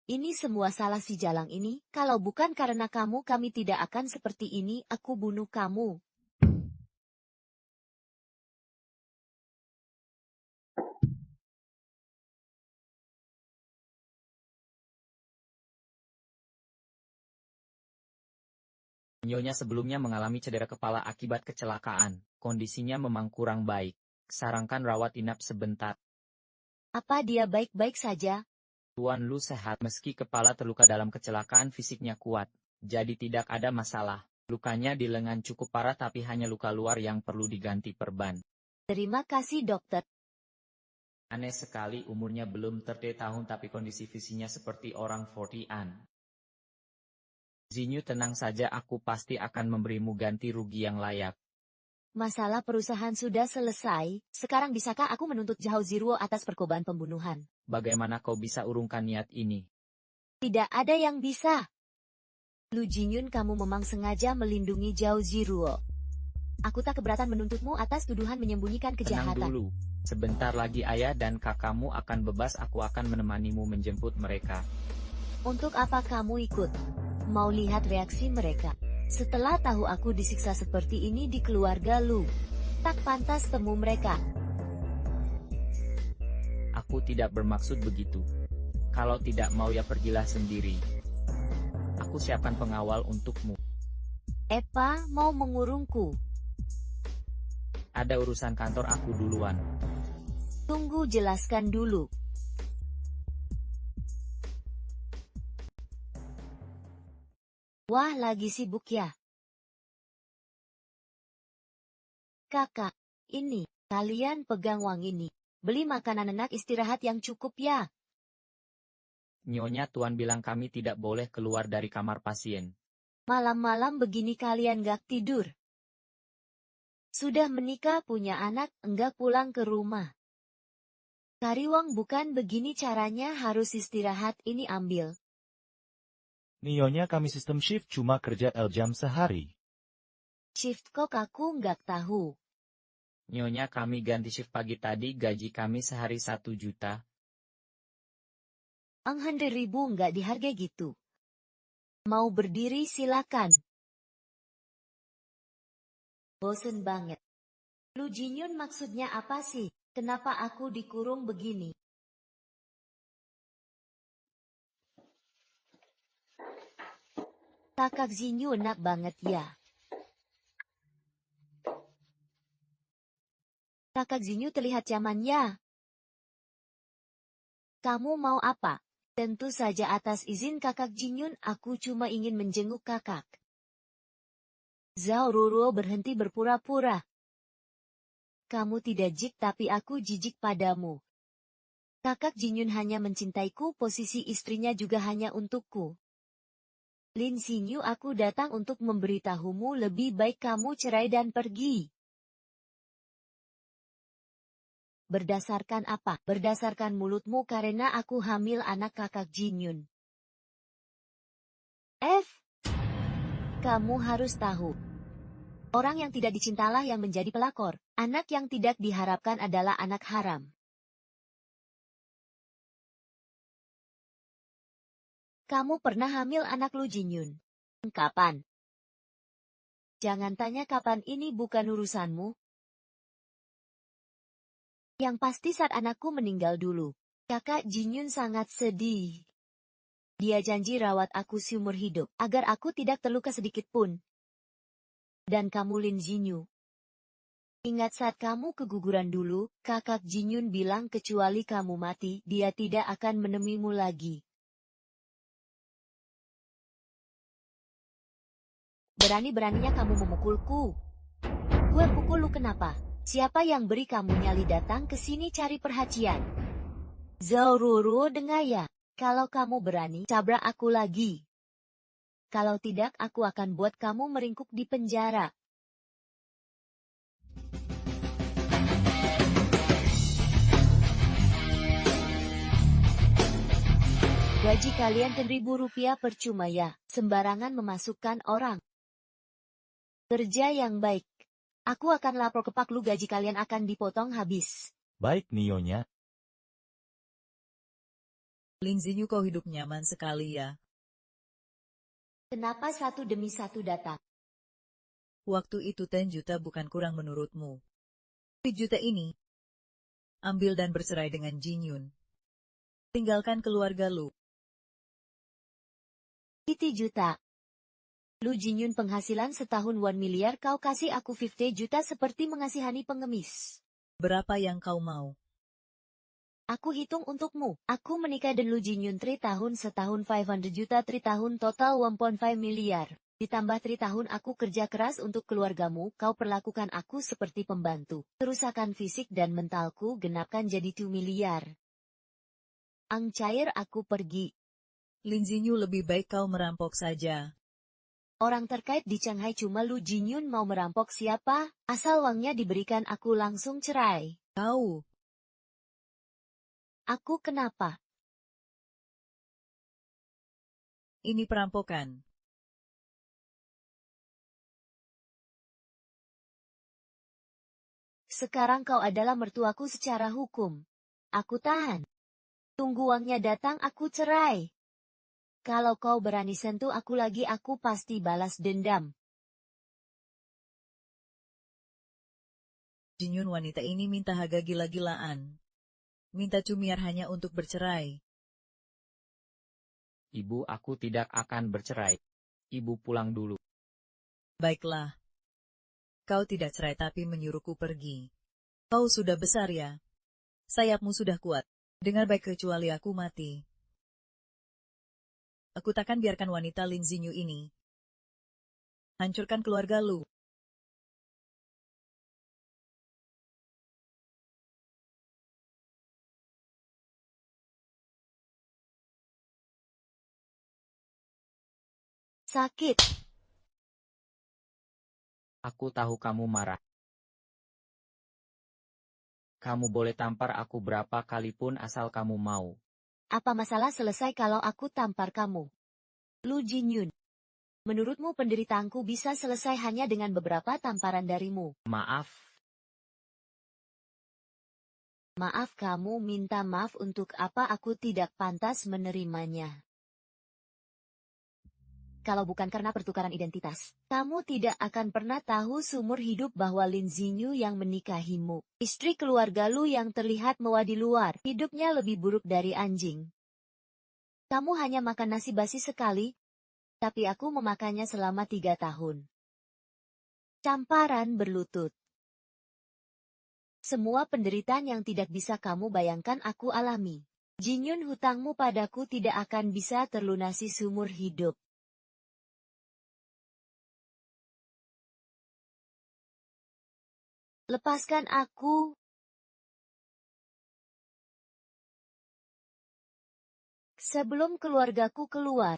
ini semua salah si Jalang ini. Kalau bukan karena kamu, kami tidak akan seperti ini. Aku bunuh kamu. Nyonya sebelumnya mengalami cedera kepala akibat kecelakaan. Kondisinya memang kurang baik. Sarankan rawat inap sebentar. Apa dia baik-baik saja? Tuan Lu sehat meski kepala terluka dalam kecelakaan, fisiknya kuat. Jadi tidak ada masalah. Lukanya di lengan cukup parah tapi hanya luka luar yang perlu diganti perban. Terima kasih, dokter. Aneh sekali, umurnya belum 30 tahun tapi kondisi visinya seperti orang 40-an. Zinyu, tenang saja, aku pasti akan memberimu ganti rugi yang layak. Masalah perusahaan sudah selesai. Sekarang bisakah aku menuntut Zhao Ziruo atas percobaan pembunuhan? Bagaimana kau bisa urungkan niat ini? Tidak ada yang bisa. Lu Jinyun, kamu memang sengaja melindungi Zhao Ziruo. Aku tak keberatan menuntutmu atas tuduhan menyembunyikan Tenang kejahatan. dulu. Sebentar lagi ayah dan kakakmu akan bebas, aku akan menemanimu menjemput mereka. Untuk apa kamu ikut? Mau lihat reaksi mereka. Setelah tahu aku disiksa seperti ini di keluarga Lu, tak pantas temu mereka. Aku tidak bermaksud begitu. Kalau tidak mau ya pergilah sendiri. Aku siapkan pengawal untukmu. Epa mau mengurungku. Ada urusan kantor, aku duluan. Tunggu, jelaskan dulu. Wah, lagi sibuk ya? Kakak, ini, kalian pegang uang ini. Beli makanan enak, istirahat yang cukup ya. Nyonya, Tuan bilang kami tidak boleh keluar dari kamar pasien. Malam-malam begini kalian gak tidur. Sudah menikah, punya anak, enggak pulang ke rumah. Kariwang, bukan begini caranya, harus istirahat, ini ambil. Nyonya, kami sistem shift cuma kerja L jam sehari. Shift kok aku nggak tahu. Nyonya, kami ganti shift pagi tadi, gaji kami sehari 1 juta. 100.000 nggak dihargai gitu. Mau berdiri silakan. Bosen banget. Lu Jinyun, maksudnya apa sih? Kenapa aku dikurung begini? Kakak Zinyu enak banget ya. Kakak Zinyu terlihat zaman ya. Kamu mau apa? Tentu saja atas izin kakak Jinyun, aku cuma ingin menjenguk kakak. Zhao Ruruo berhenti berpura-pura. Kamu tidak jijik tapi aku jijik padamu. Kakak Jinyun hanya mencintaiku, posisi istrinya juga hanya untukku. Lin Xingyu, aku datang untuk memberitahumu, lebih baik kamu cerai dan pergi. Berdasarkan apa? Berdasarkan mulutmu, karena aku hamil anak kakak Jinyun. Kamu harus tahu. Orang yang tidak dicintalah yang menjadi pelakor. Anak yang tidak diharapkan adalah anak haram. Kamu pernah hamil anak Lu Jinyun? Kapan? Jangan tanya kapan, ini bukan urusanmu. Yang pasti saat anakku meninggal dulu. Kakak Jinyun sangat sedih. Dia janji rawat aku seumur hidup, agar aku tidak terluka sedikit pun. Dan kamu Lin Jinyu. Ingat saat kamu keguguran dulu, kakak Jinyun bilang kecuali kamu mati, dia tidak akan menemuimu lagi. Berani-beraninya kamu memukulku. Gue pukul lu kenapa? Siapa yang beri kamu nyali datang ke sini cari perhatian? Zhao Ruruo, dengar ya. Kalau kamu berani, cabrak aku lagi. Kalau tidak, aku akan buat kamu meringkuk di penjara. Gaji kalian Rp1.000 percuma ya, sembarangan memasukkan orang. Kerja yang baik. Aku akan lapor ke Pak Lu, gaji kalian akan dipotong habis. Baik Nyonya. Lin Xinyu, kau hidup nyaman sekali ya. Kenapa satu demi satu datang? Waktu itu 10 juta bukan kurang menurutmu. 10 juta ini, ambil dan bercerai dengan Jin Yun. Tinggalkan keluarga lu. 50 juta. Lu Jinyun penghasilan setahun 1 miliar, kau kasih aku 50 juta seperti mengasihani pengemis. Berapa yang kau mau? Aku hitung untukmu. Aku menikah dan Lu Jinyun 3 tahun setahun 500 juta 3 tahun total 1.5 miliar. Ditambah 3 tahun aku kerja keras untuk keluargamu, kau perlakukan aku seperti pembantu. Kerusakan fisik dan mentalku genapkan jadi 2 miliar. Ang cair, aku pergi. Lin Xinyu, lebih baik kau merampok saja. Orang terkait di Shanghai cuma Lu Jinyun, mau merampok siapa? Asal uangnya diberikan aku langsung cerai. Kau, Aku kenapa? ini perampokan. Sekarang kau adalah mertuaku secara hukum. Aku tahan. Tunggu uangnya datang, aku cerai. Kalau kau berani sentuh aku lagi, aku pasti balas dendam. Jin Yun, wanita ini minta harga gila-gilaan. Minta cumiar hanya untuk bercerai. Ibu, aku tidak akan bercerai. Ibu pulang dulu. Baiklah. Kau tidak cerai tapi menyuruhku pergi. Kau sudah besar ya. Sayapmu sudah kuat. Dengar baik, kecuali aku mati. Aku takkan biarkan wanita Lin Xinyu ini hancurkan keluarga lu. Sakit. Aku tahu kamu marah. Kamu boleh tampar aku berapa kali pun asal kamu mau. Apa masalah selesai kalau aku tampar kamu? Lu Jinyun. Menurutmu penderitaanku bisa selesai hanya dengan beberapa tamparan darimu? Maaf. Maaf, kamu minta maaf untuk apa? Aku tidak pantas menerimanya. Kalau bukan karena pertukaran identitas, kamu tidak akan pernah tahu seumur hidup bahwa Lin Xinyu yang menikahimu, istri keluarga lu yang terlihat mewah di luar, hidupnya lebih buruk dari anjing. Kamu hanya makan nasi basi sekali, tapi aku memakannya selama 3 tahun. Camparan berlutut. Semua penderitaan yang tidak bisa kamu bayangkan aku alami. Jinyun, hutangmu padaku tidak akan bisa terlunasi seumur hidup. Lepaskan aku. Sebelum keluargaku keluar.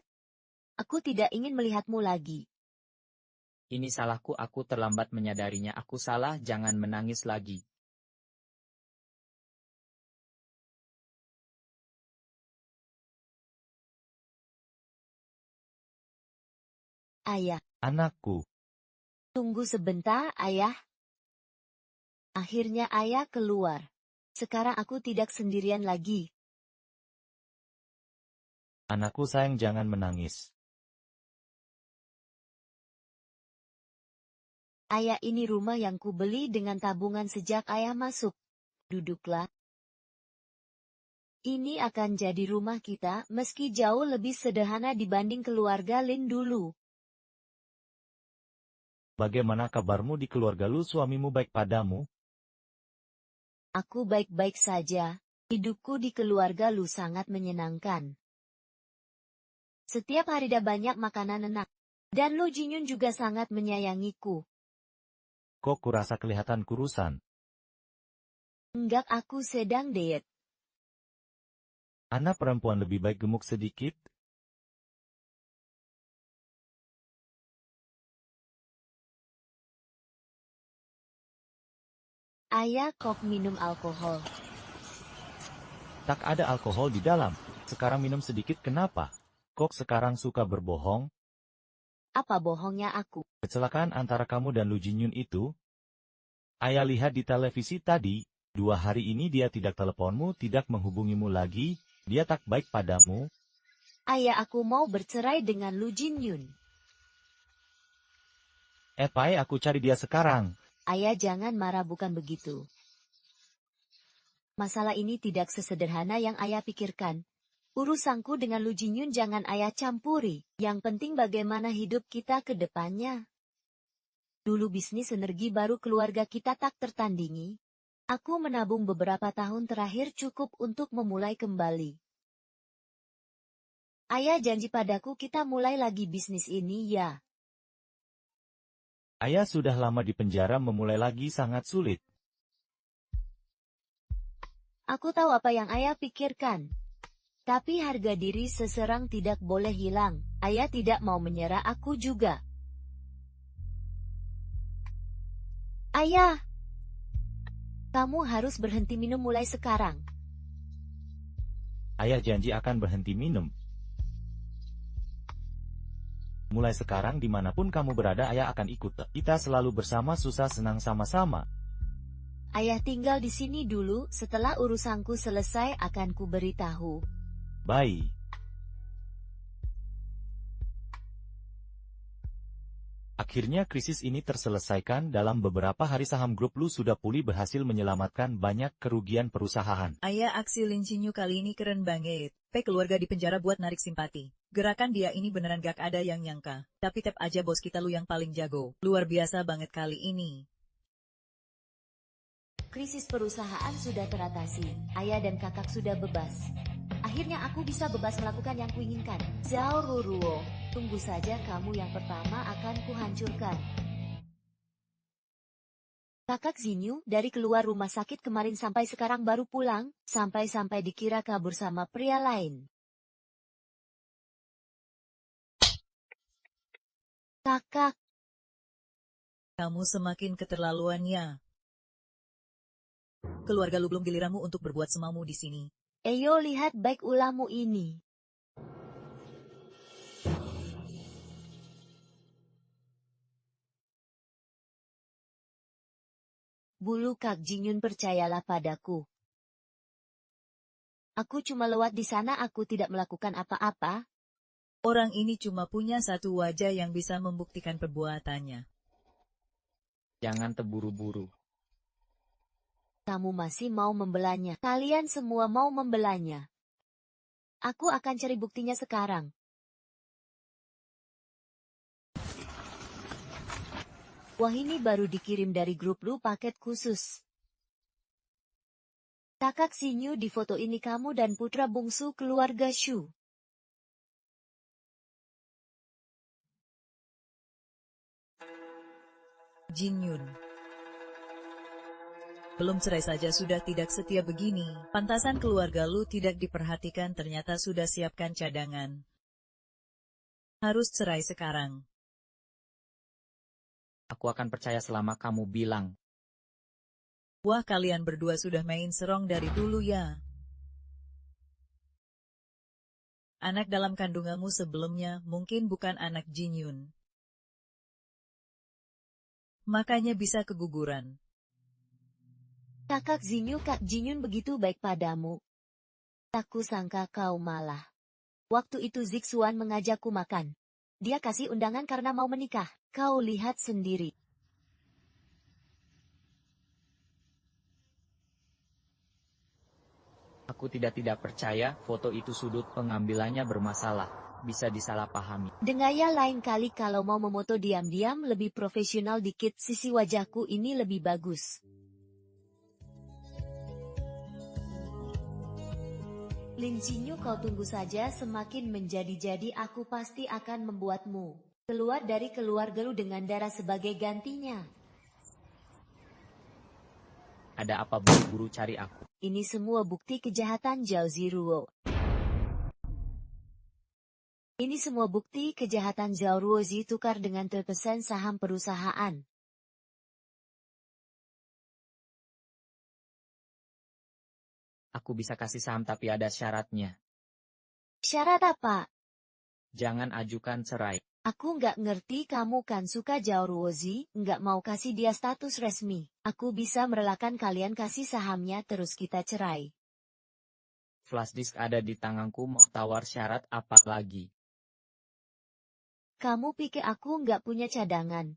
Aku tidak ingin melihatmu lagi. Ini salahku, aku terlambat menyadarinya. Aku salah, jangan menangis lagi. Ayah. Anakku. Tunggu sebentar, ayah. Akhirnya ayah keluar. Sekarang aku tidak sendirian lagi. Anakku sayang, jangan menangis. Ayah, ini rumah yang kubeli dengan tabungan sejak ayah masuk. Duduklah. Ini akan jadi rumah kita, meski jauh lebih sederhana dibanding keluarga Lin dulu. Bagaimana kabarmu di keluarga lu? Suamimu baik padamu? Aku baik-baik saja. Hidupku di keluarga Lu sangat menyenangkan. Setiap hari ada banyak makanan enak. Dan Lu Jinyun juga sangat menyayangiku. Kok kurasa kelihatan kurusan? Enggak, aku sedang diet. Anak perempuan lebih baik gemuk sedikit? Ayah, kok minum alkohol? Tak ada alkohol di dalam. Sekarang minum sedikit kenapa? Kok sekarang suka berbohong? Apa bohongnya aku? Kecelakaan antara kamu dan Lu Jinyun itu? Ayah lihat di televisi tadi, 2 hari ini dia tidak teleponmu, tidak menghubungimu lagi, dia tak baik padamu. Ayah, aku mau bercerai dengan Lu Jinyun. Pai, aku cari dia sekarang. Ayah, jangan marah, bukan begitu. Masalah ini tidak sesederhana yang ayah pikirkan. Urusanku dengan Lu Jinyun jangan ayah campuri. Yang penting bagaimana hidup kita ke depannya. Dulu bisnis energi baru keluarga kita tak tertandingi. Aku menabung beberapa tahun terakhir cukup untuk memulai kembali. Ayah janji padaku kita mulai lagi bisnis ini ya. Ayah sudah lama di penjara, memulai lagi sangat sulit. Aku tahu apa yang ayah pikirkan. Tapi harga diri seseorang tidak boleh hilang. Ayah tidak mau menyerah, aku juga. Ayah, kamu harus berhenti minum mulai sekarang. Ayah janji akan berhenti minum. Mulai sekarang dimanapun kamu berada, ayah akan ikut. Kita selalu bersama, susah senang sama-sama. Ayah tinggal di sini dulu, setelah urusanku selesai akan ku beritahu. Baik. Akhirnya krisis ini terselesaikan. Dalam beberapa hari saham grup Lu sudah pulih, berhasil menyelamatkan banyak kerugian perusahaan. Ayah, aksi Lin Jinyu kali ini keren banget. Keluarga di penjara buat narik simpati. Gerakan dia ini beneran gak ada yang nyangka. Tapi tap aja bos kita Lu yang paling jago. Luar biasa banget kali ini. Krisis perusahaan sudah teratasi. Ayah dan kakak sudah bebas. Akhirnya aku bisa bebas melakukan yang kuinginkan. Zhao Ruruo, tunggu saja, kamu yang pertama akan kuhancurkan. Kakak Zinyu dari keluar rumah sakit kemarin sampai sekarang baru pulang, sampai-sampai dikira kabur sama pria lain. Kakak, Kamu semakin keterlaluan ya. Keluarga Lu belum giliranmu untuk berbuat semaumu di sini. Eyo lihat baik ulahmu ini. Bulu Kak Jinyun, percayalah padaku. Aku cuma lewat di sana, aku tidak melakukan apa-apa. Orang ini cuma punya satu wajah yang bisa membuktikan perbuatannya. Jangan terburu-buru. Kamu masih mau membelanya. Kalian semua mau membelanya. Aku akan cari buktinya sekarang. Wah, ini baru dikirim dari grup Lu, paket khusus. Kakak Sinyu, di foto ini kamu dan putra bungsu keluarga Shu. Jinyun. Belum cerai saja sudah tidak setia begini. Pantasan keluarga Lu tidak diperhatikan, ternyata sudah siapkan cadangan. Harus cerai sekarang. Aku akan percaya selama kamu bilang. Wah, kalian berdua sudah main serong dari dulu ya. Anak dalam kandunganmu sebelumnya mungkin bukan anak Jinyun. Makanya bisa keguguran. Kakak Zinyu, Kak Jinyun begitu baik padamu. Aku sangka kau malah. Waktu itu Zixuan mengajakku makan. Dia kasih undangan karena mau menikah. Kau lihat sendiri. Aku tidak percaya, foto itu sudut pengambilannya bermasalah. Bisa disalahpahami. Dengaya lain kali kalau mau memoto diam-diam lebih profesional dikit, sisi wajahku ini lebih bagus. Lin Jinyu, kau tunggu saja, semakin menjadi-jadi aku pasti akan membuatmu keluar dari keluarga Lu dengan darah sebagai gantinya. Ada apa buru-buru cari aku? Ini semua bukti kejahatan Zhao Ziruo. Ini semua bukti kejahatan Zhao Ruozi, tukar dengan terpesan saham perusahaan. Aku bisa kasih saham tapi ada syaratnya. Syarat apa? Jangan ajukan cerai. Aku nggak ngerti kamu kan suka Jaoruozi, nggak mau kasih dia status resmi. Aku bisa merelakan kalian kasih sahamnya terus kita cerai. Flash disk ada di tanganku, mau tawar syarat apa lagi? Kamu pikir aku nggak punya cadangan?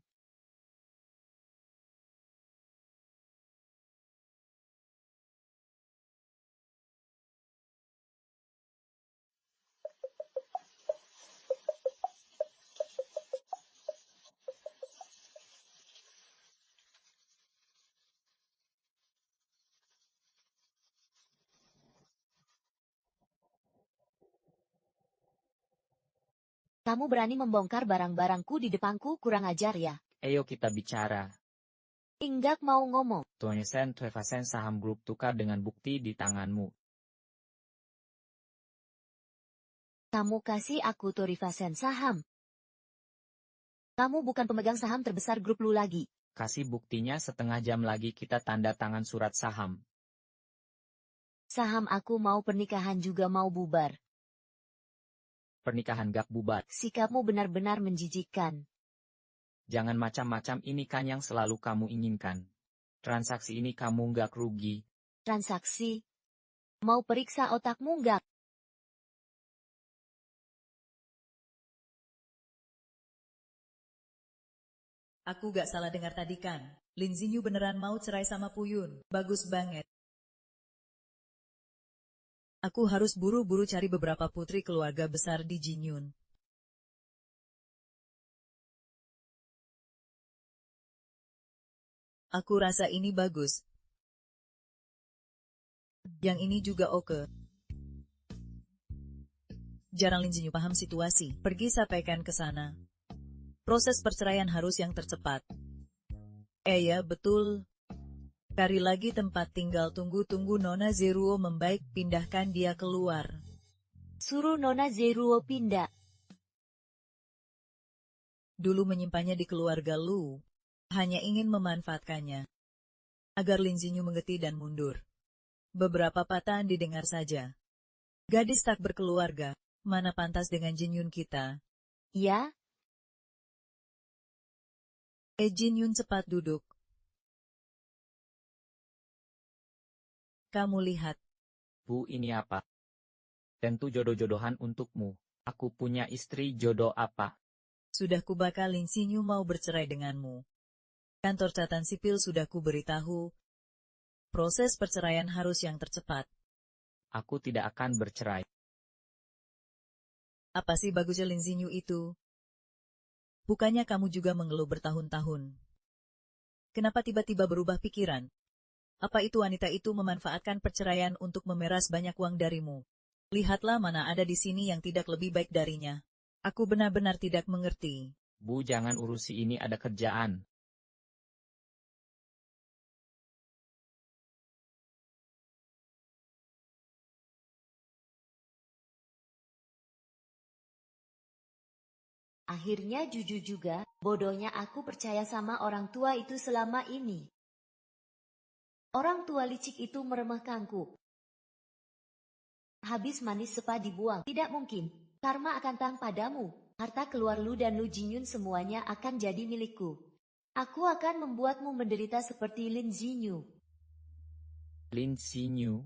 Kamu berani membongkar barang-barangku di depanku, kurang ajar ya? Ayo kita bicara. Inggak mau ngomong. Tuanesen Trevasen saham grup tukar dengan bukti di tanganmu. Kamu kasih aku Torivasen saham. Kamu bukan pemegang saham terbesar grup lu lagi. Kasih buktinya, setengah jam lagi kita tanda tangan surat saham. Saham aku mau pernikahan juga mau bubar. Pernikahan gak bubar. Sikapmu benar-benar menjijikkan. Jangan macam-macam, ini kan yang selalu kamu inginkan. Transaksi ini kamu gak rugi. Transaksi? Mau periksa otakmu nggak? Aku gak salah dengar tadi kan? Lin Xinyu beneran mau cerai sama Puyun. Bagus banget. Aku harus buru-buru cari beberapa putri keluarga besar di Jinyun. Aku rasa ini bagus. Yang ini juga oke. Jarang Lin Xinyu paham situasi. Pergi sampaikan ke sana. Proses perceraian harus yang tercepat. Ya, betul. Cari lagi tempat tinggal, tunggu Nona Zeruo membaik, pindahkan dia keluar. Suruh Nona Zeruo pindah. Dulu menyimpannya di keluarga Lu. Hanya ingin memanfaatkannya. Agar Lin Xinyu mengerti dan mundur. Beberapa patahan didengar saja. Gadis tak berkeluarga, mana pantas dengan Jinyun kita. Ya? Jinyun cepat duduk. Kamu lihat. Bu, ini apa? Tentu jodoh-jodohan untukmu. Aku punya istri, jodoh apa? Sudah kubakal Lin Xinyu mau bercerai denganmu. Kantor catatan sipil sudah kuberitahu. Proses perceraian harus yang tercepat. Aku tidak akan bercerai. Apa sih bagusnya Lin Xinyu itu? Bukannya kamu juga mengeluh bertahun-tahun? Kenapa tiba-tiba berubah pikiran? Apa itu wanita itu memanfaatkan perceraian untuk memeras banyak uang darimu? Lihatlah mana ada di sini yang tidak lebih baik darinya. Aku benar-benar tidak mengerti. Bu, jangan urusi ini, ada kerjaan. Akhirnya jujur juga, bodohnya aku percaya sama orang tua itu selama ini. Orang tua licik itu meremehkanku. Habis manis sepa dibuang, tidak mungkin. Karma akan datang padamu. Harta keluar Lu dan Lu Jinyun semuanya akan jadi milikku. Aku akan membuatmu menderita seperti Lin Xinyu. Lin Xinyu?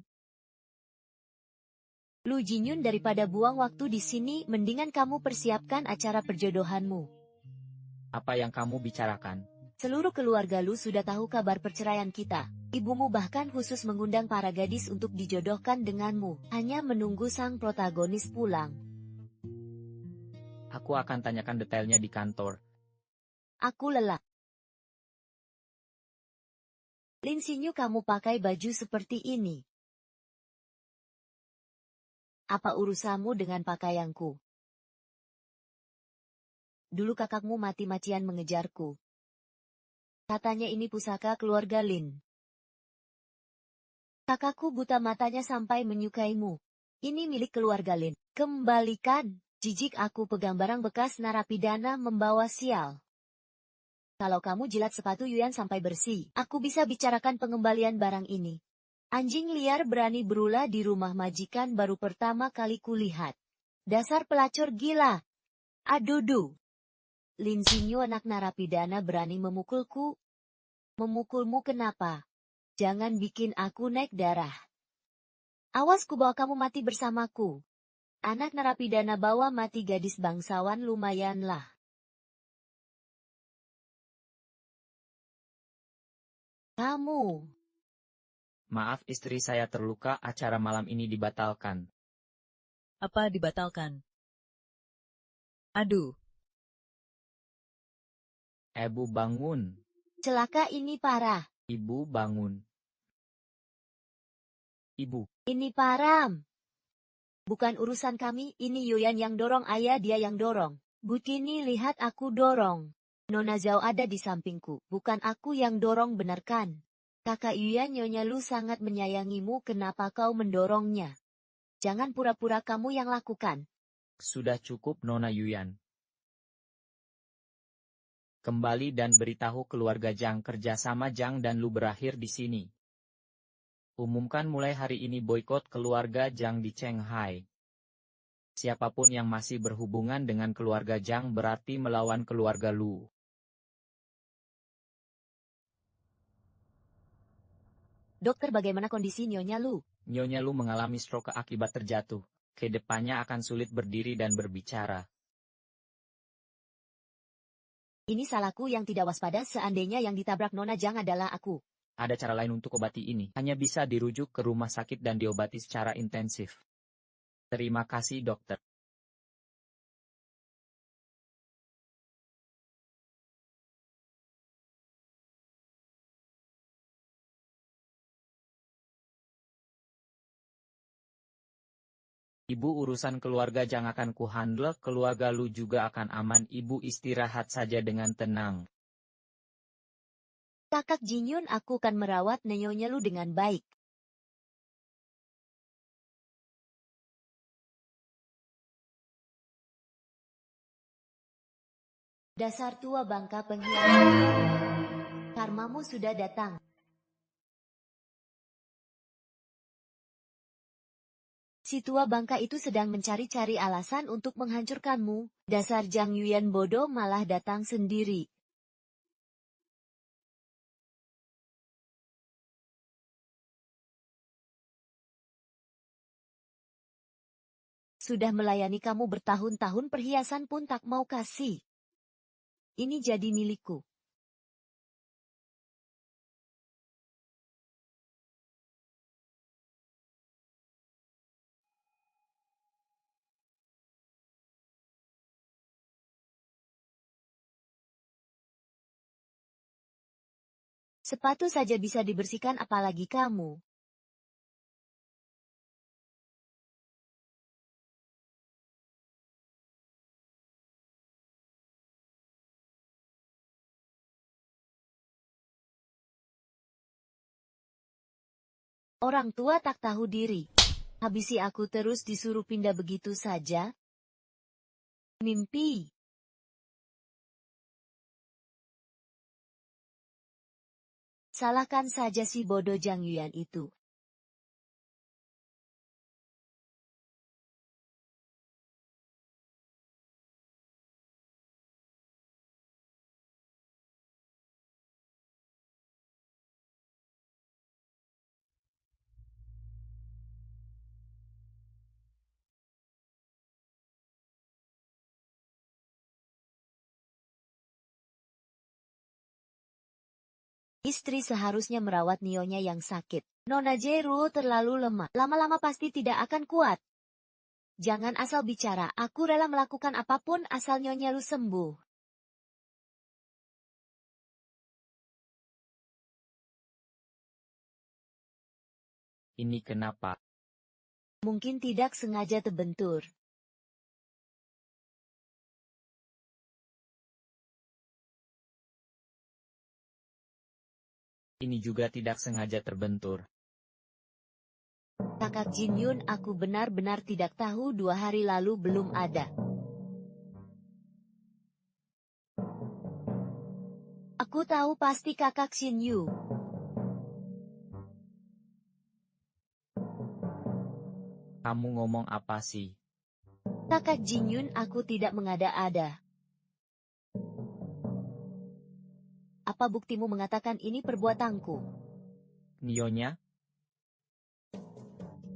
Lu Jinyun, daripada buang waktu di sini, mendingan kamu persiapkan acara perjodohanmu. Apa yang kamu bicarakan? Seluruh keluarga Lu sudah tahu kabar perceraian kita. Ibumu bahkan khusus mengundang para gadis untuk dijodohkan denganmu, hanya menunggu sang protagonis pulang. Aku akan tanyakan detailnya di kantor. Aku lelah. Lin Xinyu, kamu pakai baju seperti ini. Apa urusanmu dengan pakaianku? Dulu kakakmu mati-matian mengejarku. Katanya ini pusaka keluarga Lin. Kakakku buta matanya sampai menyukaimu. Ini milik keluarga Lin. Kembalikan. Jijik, aku pegang barang bekas narapidana membawa sial. Kalau kamu jilat sepatu Yuan sampai bersih, aku bisa bicarakan pengembalian barang ini. Anjing liar berani berulah di rumah majikan baru pertama kali kulihat. Dasar pelacur gila. Adudu. Lin Xinyu anak narapidana berani memukulku. Memukulmu kenapa? Jangan bikin aku naik darah. Awas ku bawa kamu mati bersamaku. Anak narapidana bawa mati gadis bangsawan lumayanlah. Kamu. Maaf istri saya terluka, acara malam ini dibatalkan. Apa dibatalkan? Aduh, Ibu bangun. Celaka ini parah. Ibu bangun. Ibu. Ini param. Bukan urusan kami, ini Yuyan yang dorong ayah dia yang dorong. Butini lihat aku dorong. Nona Zhao ada di sampingku, bukan aku yang dorong benarkan. Kakak Yuyan Nyonya Lu sangat menyayangimu, kenapa kau mendorongnya? Jangan pura-pura kamu yang lakukan. Sudah cukup Nona Yuyan. Kembali dan beritahu keluarga Zhang kerjasama Zhang dan Lu berakhir di sini. Umumkan mulai hari ini boikot keluarga Zhang di Shanghai. Siapapun yang masih berhubungan dengan keluarga Zhang berarti melawan keluarga Lu. Dokter, bagaimana kondisi Nyonya Lu? Nyonya Lu mengalami stroke akibat terjatuh. Kedepannya akan sulit berdiri dan berbicara. Ini salahku yang tidak waspada, seandainya yang ditabrak Nona Zhang adalah aku. Ada cara lain untuk obati ini. Hanya bisa dirujuk ke rumah sakit dan diobati secara intensif. Terima kasih dokter. Ibu, urusan keluarga Zhang akan kuhandle, keluarga Lu juga akan aman. Ibu istirahat saja dengan tenang. Kakak Jinyun, aku akan merawat Nyonya Lu dengan baik. Dasar tua bangka pengkhianat. Karmamu sudah datang. Si tua bangka itu sedang mencari-cari alasan untuk menghancurkanmu. Dasar Zhang Yuyan bodoh, malah datang sendiri. Sudah melayani kamu bertahun-tahun, perhiasan pun tak mau kasih. Ini jadi milikku. Sepatu saja bisa dibersihkan, apalagi kamu. Orang tua tak tahu diri. Habisi aku terus disuruh pindah begitu saja. Mimpi. Salahkan saja si bodoh Zhang Yuyan itu. Istri seharusnya merawat Nyonya yang sakit. Nona Jeru terlalu lemah. Lama-lama pasti tidak akan kuat. Jangan asal bicara, aku rela melakukan apapun asal Nyonya Lu sembuh. Ini kenapa? Mungkin tidak sengaja terbentur. Ini juga tidak sengaja terbentur. Kakak Jinyun, aku benar-benar tidak tahu, 2 hari lalu belum ada. Aku tahu pasti kakak Shinyu. Kamu ngomong apa sih? Kakak Jinyun, aku tidak mengada-ada. Apa buktimu mengatakan ini perbuatanku? Nyonya,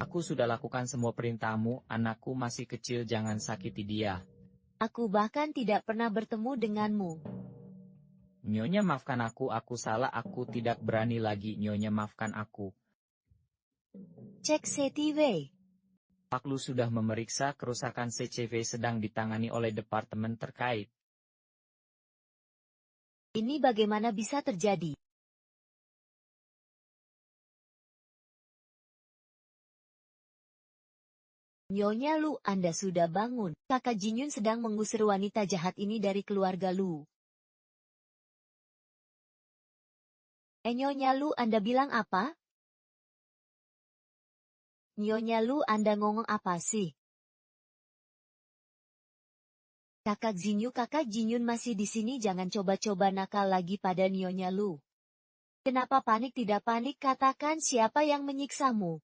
aku sudah lakukan semua perintahmu, anakku masih kecil, jangan sakiti dia. Aku bahkan tidak pernah bertemu denganmu. Nyonya maafkan aku salah, aku tidak berani lagi, Nyonya maafkan aku. Cek CCTV. Pak Lu sudah memeriksa kerusakan CCTV sedang ditangani oleh departemen terkait. Ini bagaimana bisa terjadi? Nyonya Lu, Anda sudah bangun. Kakak Jinyun sedang mengusir wanita jahat ini dari keluarga Lu. Nyonya Lu, Anda bilang apa? Nyonya Lu, Anda ngomong apa sih? Kakak Jinyun masih di sini, jangan coba-coba nakal lagi pada Nyonya Lu. Kenapa panik? Tidak panik, katakan siapa yang menyiksamu.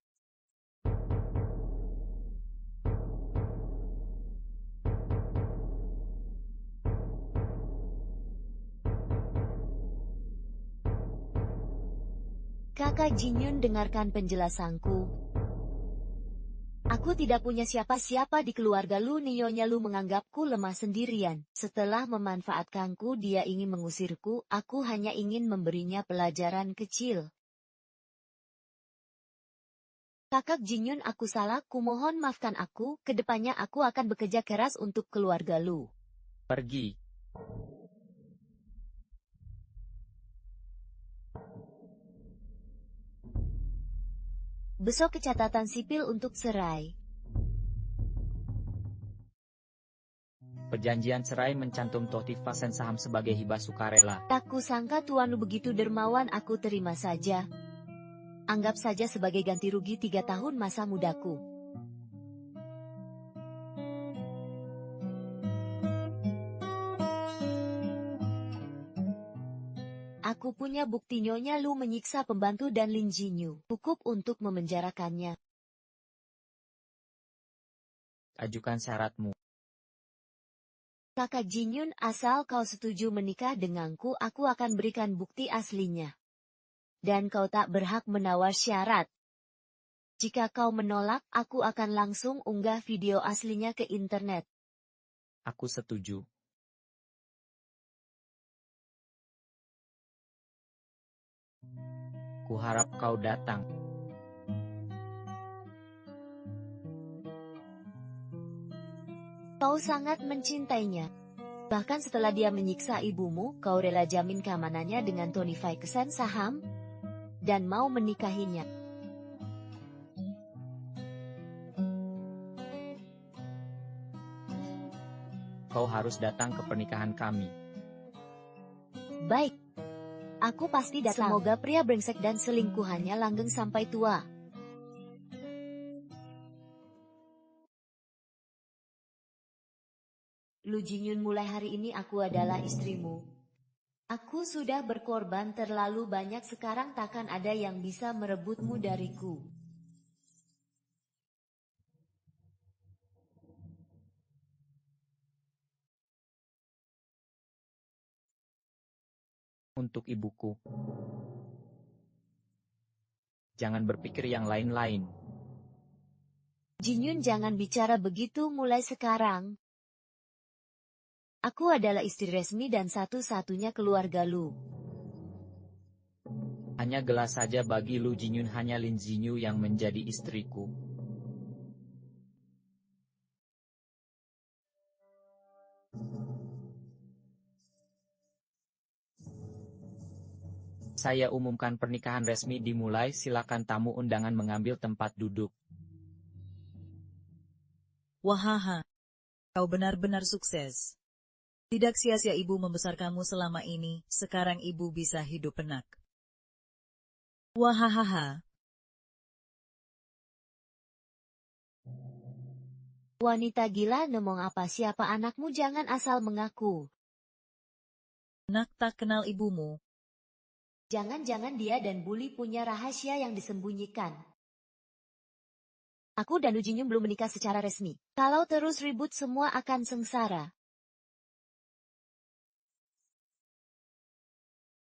Kakak Jinyun, dengarkan penjelasanku. Aku tidak punya siapa-siapa di keluarga Lu. Nyonya Lu menganggapku lemah sendirian. Setelah memanfaatkanku, dia ingin mengusirku. Aku hanya ingin memberinya pelajaran kecil. Kakak Jinyun, aku salah, kumohon maafkan aku. Kedepannya aku akan bekerja keras untuk keluarga Lu. Pergi. Besok ke catatan sipil untuk cerai. Perjanjian cerai mencantum Tohtif Fasen saham sebagai hibah sukarela. Tak kusangka Tuan Lu begitu dermawan, aku terima saja. Anggap saja sebagai ganti rugi 3 tahun masa mudaku. Aku punya bukti Nyonya Lu menyiksa pembantu dan Lin Jinyu. Cukup untuk memenjarakannya. Ajukan syaratmu. Kakak Jinyun, asal kau setuju menikah denganku, aku akan berikan bukti aslinya. Dan kau tak berhak menawar syarat. Jika kau menolak, aku akan langsung unggah video aslinya ke internet. Aku setuju. Kuharap kau datang. Kau sangat mencintainya. Bahkan setelah dia menyiksa ibumu, kau rela jamin keamanannya dengan Tonify Kesen saham? Dan mau menikahinya. Kau harus datang ke pernikahan kami. Baik. Aku pasti datang. Semoga pria brengsek dan selingkuhannya langgeng sampai tua. Lu Jinyun, mulai hari ini aku adalah istrimu. Aku sudah berkorban terlalu banyak, sekarang takkan ada yang bisa merebutmu dariku. Untuk ibuku. Jangan berpikir yang lain-lain. Jinyun, jangan bicara begitu mulai sekarang. Aku adalah istri resmi dan satu-satunya keluarga Lu. Hanya gelas saja bagi Lu Jinyun, hanya Lin Jinyu yang menjadi istriku. Saya umumkan pernikahan resmi dimulai, silakan tamu undangan mengambil tempat duduk. Wahaha. Kau benar-benar sukses. Tidak sia-sia ibu membesarkanmu selama ini, sekarang ibu bisa hidup enak. Wahahaha. Wanita gila, nemong apa siapa anakmu, jangan asal mengaku. Nak tak kenal ibumu. Jangan-jangan dia dan Bully punya rahasia yang disembunyikan. Aku dan Lu Jinyun belum menikah secara resmi. Kalau terus ribut semua akan sengsara.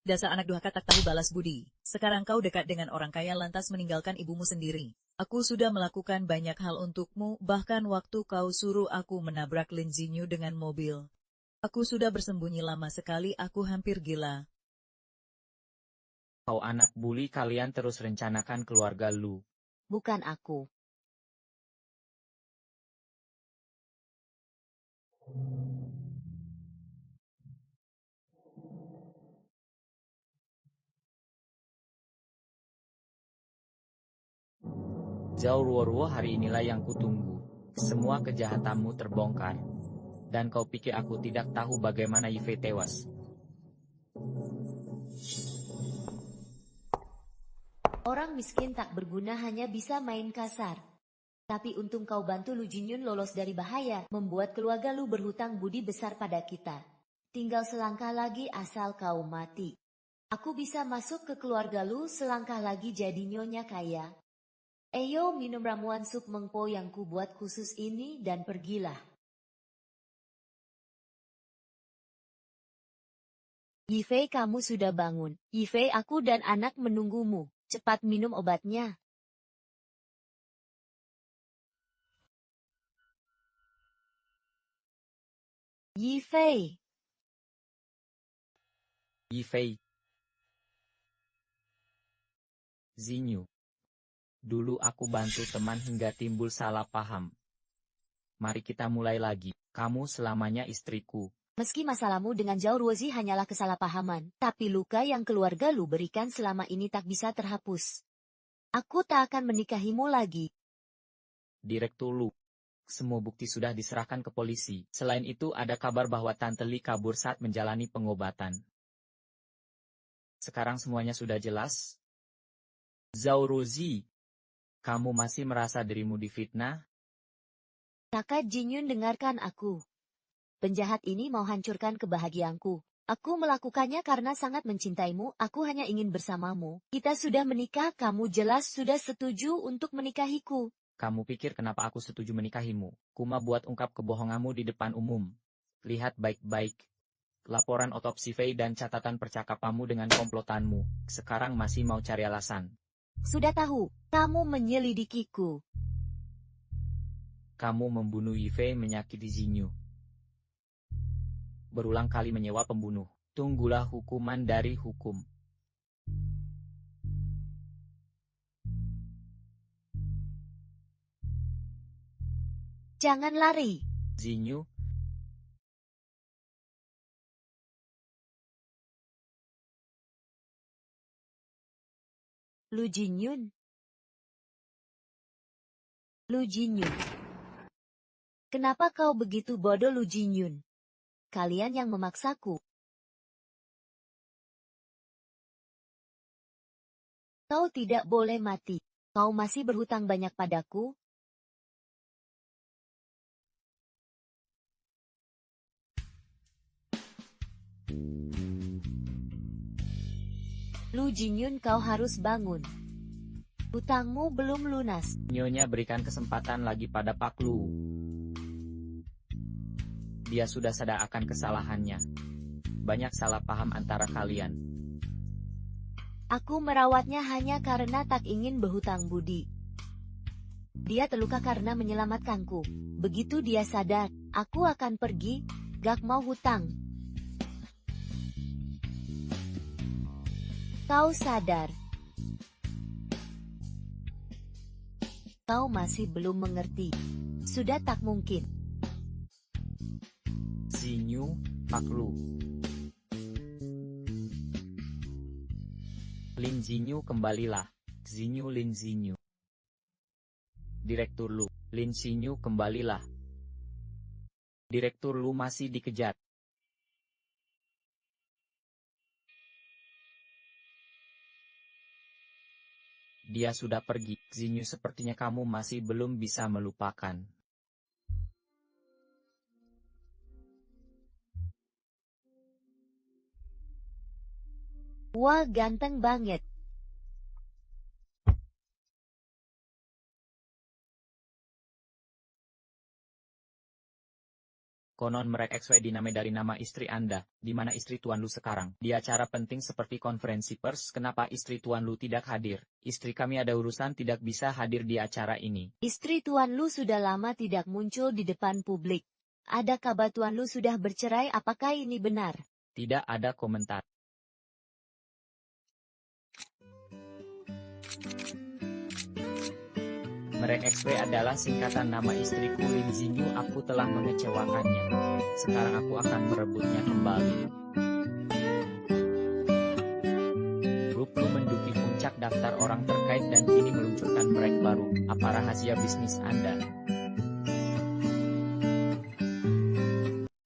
Dasar anak durhaka tak tahu balas budi. Sekarang kau dekat dengan orang kaya lantas meninggalkan ibumu sendiri. Aku sudah melakukan banyak hal untukmu, bahkan waktu kau suruh aku menabrak Lin Jinyu dengan mobil. Aku sudah bersembunyi lama sekali, aku hampir gila. Kau anak bully, kalian terus rencanakan keluarga Lu. Bukan aku. Zhao Ruoruo, hari inilah yang kutunggu. Semua kejahatanmu terbongkar. Dan kau pikir aku tidak tahu bagaimana Yifei tewas? Orang miskin tak berguna hanya bisa main kasar. Tapi untung kau bantu Lu Jinyun lolos dari bahaya, membuat keluarga Lu berhutang budi besar pada kita. Tinggal selangkah lagi asal kau mati. Aku bisa masuk ke keluarga Lu, selangkah lagi jadi nyonya kaya. Eyo, minum ramuan sup mengpo yang ku buat khusus ini dan pergilah. Yifei, kamu sudah bangun. Yifei, aku dan anak menunggumu. Cepat minum obatnya. Yifei. Yifei. Zinyu. Dulu aku bantu teman hingga timbul salah paham. Mari kita mulai lagi. Kamu selamanya istriku. Meski masalahmu dengan Zhao Ruozi hanyalah kesalahpahaman, tapi luka yang keluarga Lu berikan selama ini tak bisa terhapus. Aku tak akan menikahimu lagi. Direktur Lu. Semua bukti sudah diserahkan ke polisi. Selain itu ada kabar bahwa Tante Li kabur saat menjalani pengobatan. Sekarang semuanya sudah jelas? Zhao Ruozi. Kamu masih merasa dirimu difitnah? Kakak Jinyun, dengarkan aku. Penjahat ini mau hancurkan kebahagiaanku. Aku melakukannya karena sangat mencintaimu, aku hanya ingin bersamamu. Kita sudah menikah, kamu jelas sudah setuju untuk menikahiku. Kamu pikir kenapa aku setuju menikahimu? Kuma buat ungkap kebohonganmu di depan umum. Lihat baik-baik. Laporan otopsi Fei dan catatan percakapanmu dengan komplotanmu. Sekarang masih mau cari alasan. Sudah tahu, kamu menyelidikiku. Kamu membunuh Yifei, menyakiti Zinyu. Berulang kali menyewa pembunuh. Tunggulah hukuman dari hukum. Jangan lari. Zinyu. Lu Jinyun. Lu Jinyun. Kenapa kau begitu bodoh, Lu Jinyun? Kalian yang memaksaku. Kau tidak boleh mati. Kau masih berhutang banyak padaku. Lu Jinyun, kau harus bangun. Hutangmu belum lunas. Nyonya berikan kesempatan lagi pada Pak Lu. Dia sudah sadar akan kesalahannya. Banyak salah paham antara kalian. Aku merawatnya hanya karena tak ingin berhutang budi. Dia terluka karena menyelamatkanku. Begitu dia sadar, aku akan pergi, gak mau hutang. Kau sadar? Kau masih belum mengerti. Sudah tak mungkin. Zinyu, Pak Lu. Lin Zinyu, kembalilah. Zinyu, Lin Zinyu. Direktur Lu. Lin Zinyu, kembalilah. Direktur Lu masih dikejar. Dia sudah pergi. Zinyu, sepertinya kamu masih belum bisa melupakan. Wah, ganteng banget. Konon merek XW dinamai dari nama istri Anda, di mana istri Tuan Lu sekarang. Di acara penting seperti konferensi pers, kenapa istri Tuan Lu tidak hadir? Istri kami ada urusan tidak bisa hadir di acara ini. Istri Tuan Lu sudah lama tidak muncul di depan publik. Ada kabar Tuan Lu sudah bercerai, apakah ini benar? Tidak ada komentar. Merek XW adalah singkatan nama istriku Lin Xinyu. Aku telah mengecewakannya. Sekarang aku akan merebutnya kembali. Grup Lu menduduki puncak daftar orang terkait dan kini meluncurkan merek baru. Apa rahasia bisnis Anda?